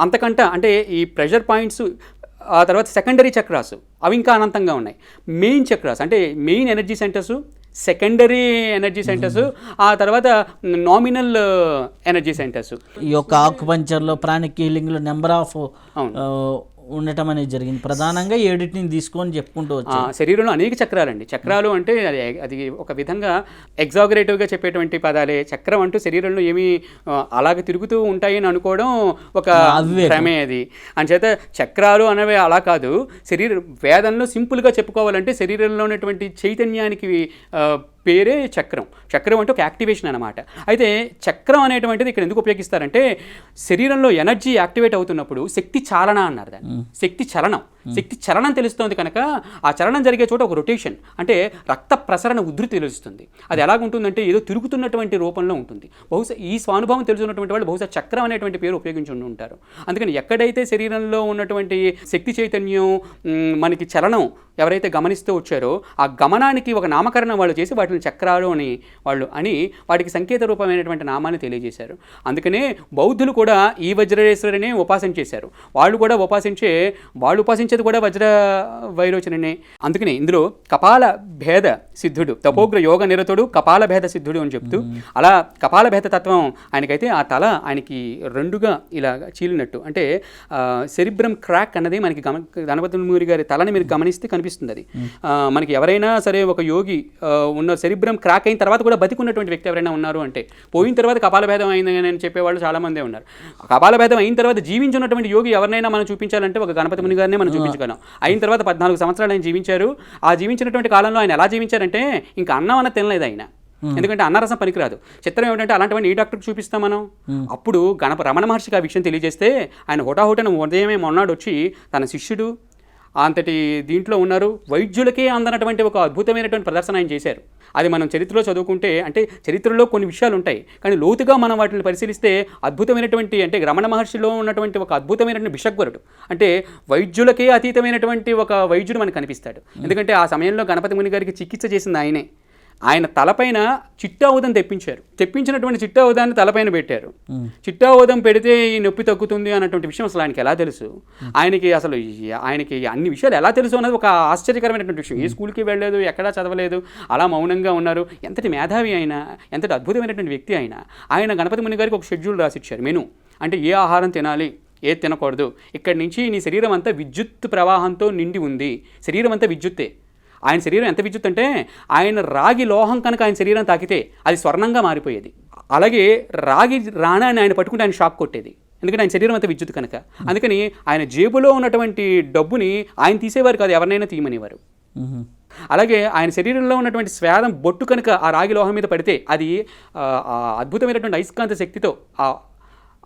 S2: అంతకంటే అంటే ఈ ప్రెషర్ పాయింట్స్, ఆ తర్వాత సెకండరీ చక్రాస్, అవి ఇంకా అనంతంగా ఉన్నాయి. మెయిన్ చక్రాస్ అంటే main energy centres, secondary energy centres, ఆ తర్వాత నామినల్ ఎనర్జీ సెంటర్స్.
S1: ఈ యొక్క ఆకుపంచర్లో ప్రాణిక్ హీలింగ్లో నెంబర్ ఆఫ్ ఉండటం అనేది జరిగింది. ప్రధానంగా 7ని తీసుకొని చెప్పుకుంటూ వచ్చాం.
S2: శరీరంలో అనేక చక్రాలండి. చక్రాలు అంటే అది ఒక విధంగా ఎగ్జాగరేటివ్గా చెప్పేటువంటి పదాలే. చక్రం అంటూ శరీరంలో ఏమి అలాగే తిరుగుతూ ఉంటాయని అనుకోవడం ఒక భ్రమే. అది అంచేత చక్రాలు అనేవి అలా కాదు. వేదంలో సింపుల్గా చెప్పుకోవాలంటే శరీరంలో ఉన్నటువంటి చైతన్యానికి పేరే చక్రం. చక్రం అంటే ఒక యాక్టివేషన్ అనమాట. అయితే చక్రం అనేటువంటిది ఇక్కడ ఎందుకు ఉపయోగిస్తారంటే శరీరంలో ఎనర్జీ యాక్టివేట్ అవుతున్నప్పుడు శక్తి చాలన అన్నారు దాన్ని. శక్తి చలనం తెలుస్తుంది కనుక ఆ చలనం జరిగే చోట ఒక రొటేషన్ అంటే రక్త ప్రసరణ ఉధృతి తెలుస్తుంది. అది ఎలాగుంటుందంటే ఏదో తిరుగుతున్నటువంటి రూపంలో ఉంటుంది. బహుశా ఈ స్వానుభవం తెలుసుకున్నటువంటి వాళ్ళు బహుశా చక్రం అనేటువంటి పేరు ఉపయోగించి ఉంటారు. అందుకని ఎక్కడైతే శరీరంలో ఉన్నటువంటి శక్తి చైతన్యం మనకి చలనం ఎవరైతే గమనిస్తూ వచ్చారో ఆ గమనానికి ఒక నామకరణం వాళ్ళు చేసి వాటిని చక్రాలు అని వాటికి సంకేత రూపమైనటువంటి నామాన్ని తెలియజేశారు. అందుకనే బౌద్ధులు కూడా ఈ వజ్రేశ్వరుని ఉపాసన చేశారు. వాళ్ళు ఉపాసించేది కూడా వజ్ర వైరోచననే. అందుకని ఇందులో కపాల భేద సిద్ధుడు, తపోగ్ర యోగ నిరతుడు కపాల భేద సిద్ధుడు అని చెప్తూ అలా కపాల భేద తత్వం ఆయనకైతే ఆ తల ఆయనకి 2గా ఇలా చీలినట్టు అంటే సెరిబ్రమ్ క్రాక్ అన్నది మనకి గణపతి మూరి గారి తలని మీరు గమనిస్తే కనిపిస్తుంది. అది మనకి ఎవరైనా సరే ఒక యోగి ఉన్న సెరిబ్రమ్ క్రాక్ అయిన తర్వాత కూడా బతికున్నటువంటి వ్యక్తి ఎవరైనా ఉన్నారు అంటే పోయిన తర్వాత కపాలభేదం అయిందని అని చెప్పేవాళ్ళు చాలామందే ఉన్నారు. కపాలభేదం అయిన తర్వాత జీవించున్నటువంటి యోగి ఎవరినైనా మనం చూపించాలంటే ఒక గణపతి ముని గారినే మనం చూపించగలం. అయిన తర్వాత 14 సంవత్సరాలు ఆయన జీవించారు. ఆ జీవించినటువంటి కాలంలో ఆయన ఎలా జీవించారంటే ఇంకా అన్నం అన్న తినలేదు ఆయన. ఎందుకంటే అన్నరసం పనికిరాదు. చిత్రం ఏమిటంటే అలాంటివన్నీ ఏ డాక్టర్కి చూపిస్తాం మనం. అప్పుడు రమణ మహర్షికి ఆ విషయం తెలియజేస్తే ఆయన హుటాహుటన ఉదయమే మొన్నాడు వచ్చి తన శిష్యుడు అంతటి దీంట్లో ఉన్నారు, వైద్యులకే అందనటువంటి ఒక అద్భుతమైనటువంటి ప్రదర్శన ఆయన చేశారు. అది మనం చరిత్రలో చదువుకుంటే అంటే చరిత్రలో కొన్ని విషయాలు ఉంటాయి కానీ లోతుగా మనం వాటిని పరిశీలిస్తే అద్భుతమైనటువంటి అంటే రమణ మహర్షిలో ఉన్నటువంటి ఒక అద్భుతమైనటువంటి బిషగ్వరుడు అంటే వైద్యులకే అతీతమైనటువంటి ఒక వైద్యుడు మనకు కనిపిస్తాడు. ఎందుకంటే ఆ సమయంలో గణపతి ముని గారికి చికిత్స చేసింది ఆయనే. ఆయన తలపైన చిట్టావుదం తెప్పించినటువంటి చిట్టావుదాన్ని తలపైన పెట్టారు. చిట్టావుదం పెడితే ఈ నొప్పి తగ్గుతుంది అన్నటువంటి విషయం అసలు ఆయనకి ఎలా తెలుసు? ఆయనకి అన్ని విషయాలు ఎలా తెలుసు అన్నది ఒక ఆశ్చర్యకరమైనటువంటి విషయం. ఏ స్కూల్కి వెళ్ళలేదు, ఎక్కడా చదవలేదు, అలా మౌనంగా ఉన్నారు. ఎంతటి మేధావి అయినా, ఎంతటి అద్భుతమైనటువంటి వ్యక్తి అయినా ఆయన గణపతి ముని గారికి ఒక షెడ్యూల్ రాసిచ్చారు, మెను. అంటే ఏ ఆహారం తినాలి, ఏది తినకూడదు, ఇక్కడి నుంచి నీ శరీరం అంతా విద్యుత్ ప్రవాహంతో నిండి ఉంది. శరీరం అంతా విద్యుత్తే. ఆయన శరీరం ఎంత విద్యుత్ అంటే ఆయన రాగి లోహం కనుక ఆయన శరీరం తాకితే అది స్వర్ణంగా మారిపోయేది. అలాగే రాగి రాణాన్ని ఆయన పట్టుకుంటే ఆయన షాక్ కొట్టేది, ఎందుకంటే ఆయన శరీరం అంతా విద్యుత్ కనుక. అందుకని ఆయన జేబులో ఉన్నటువంటి డబ్బుని ఆయన తీసేవారు కాదు, ఎవరినైనా తీయమనేవారు. అలాగే ఆయన శరీరంలో ఉన్నటువంటి స్వేదం బొట్టు కనుక ఆ రాగి లోహం మీద పడితే అది అద్భుతమైనటువంటి అయస్కాంత శక్తితో, ఆ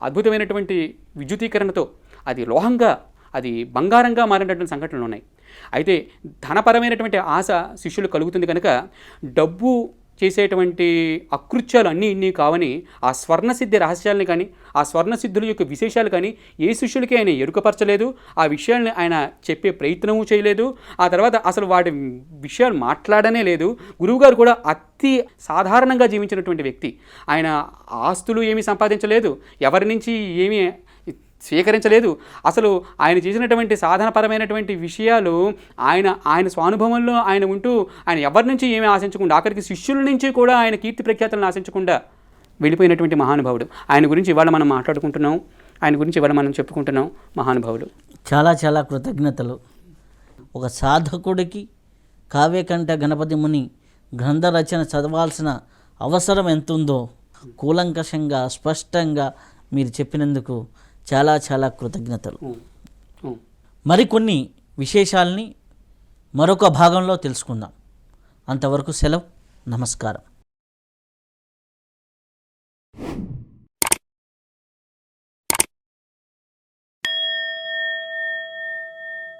S2: అద్భుతమైనటువంటి విద్యుతీకరణతో అది లోహంగా, అది బంగారంగా మారినటువంటి సంఘటనలు ఉన్నాయి. అయితే ధనపరమైనటువంటి ఆశ శిష్యులు కలుగుతుంది కనుక డబ్బు చేసేటువంటి అకృత్యాలు అన్నీ కావని ఆ స్వర్ణసిద్ధి రహస్యాలని కానీ, ఆ స్వర్ణసిద్ధుల యొక్క విశేషాలు కానీ ఏ శిష్యులకి ఆయన ఎరుకపరచలేదు. ఆ విషయాల్ని ఆయన చెప్పే ప్రయత్నము చేయలేదు. ఆ తర్వాత అసలు వాటి విషయాలు మాట్లాడనే లేదు. గురువుగారు కూడా అతి సాధారణంగా జీవించినటువంటి వ్యక్తి. ఆయన ఆస్తులు ఏమీ సంపాదించలేదు, ఎవరి నుంచి ఏమీ స్వీకరించలేదు. అసలు ఆయన చేసినటువంటి సాధనపరమైనటువంటి విషయాలు ఆయన స్వానుభవంలో ఆయన ఉంటూ ఆయన ఎవరి నుంచి ఏమీ ఆశించకుండా, ఆఖరికి శిష్యుల నుంచి కూడా ఆయన కీర్తి ప్రఖ్యాతులను ఆశించకుండా వెళ్ళిపోయినటువంటి మహానుభావుడు. ఆయన గురించి ఇవాళ మనం మాట్లాడుకుంటున్నాం, ఆయన గురించి ఇవాళ మనం చెప్పుకుంటున్నాం. మహానుభావుడు.
S1: చాలా చాలా కృతజ్ఞతలు. ఒక సాధకుడికి కావ్యకంఠ గణపతి ముని గ్రంథ రచన చదవాల్సిన అవసరం ఎంతుందో కూలంకషంగా స్పష్టంగా మీరు చెప్పినందుకు చాలా చాలా కృతజ్ఞతలు. మరికొన్ని విశేషాలని మరొక భాగంలో తెలుసుకుందాం. అంతవరకు సెలవు. నమస్కారం.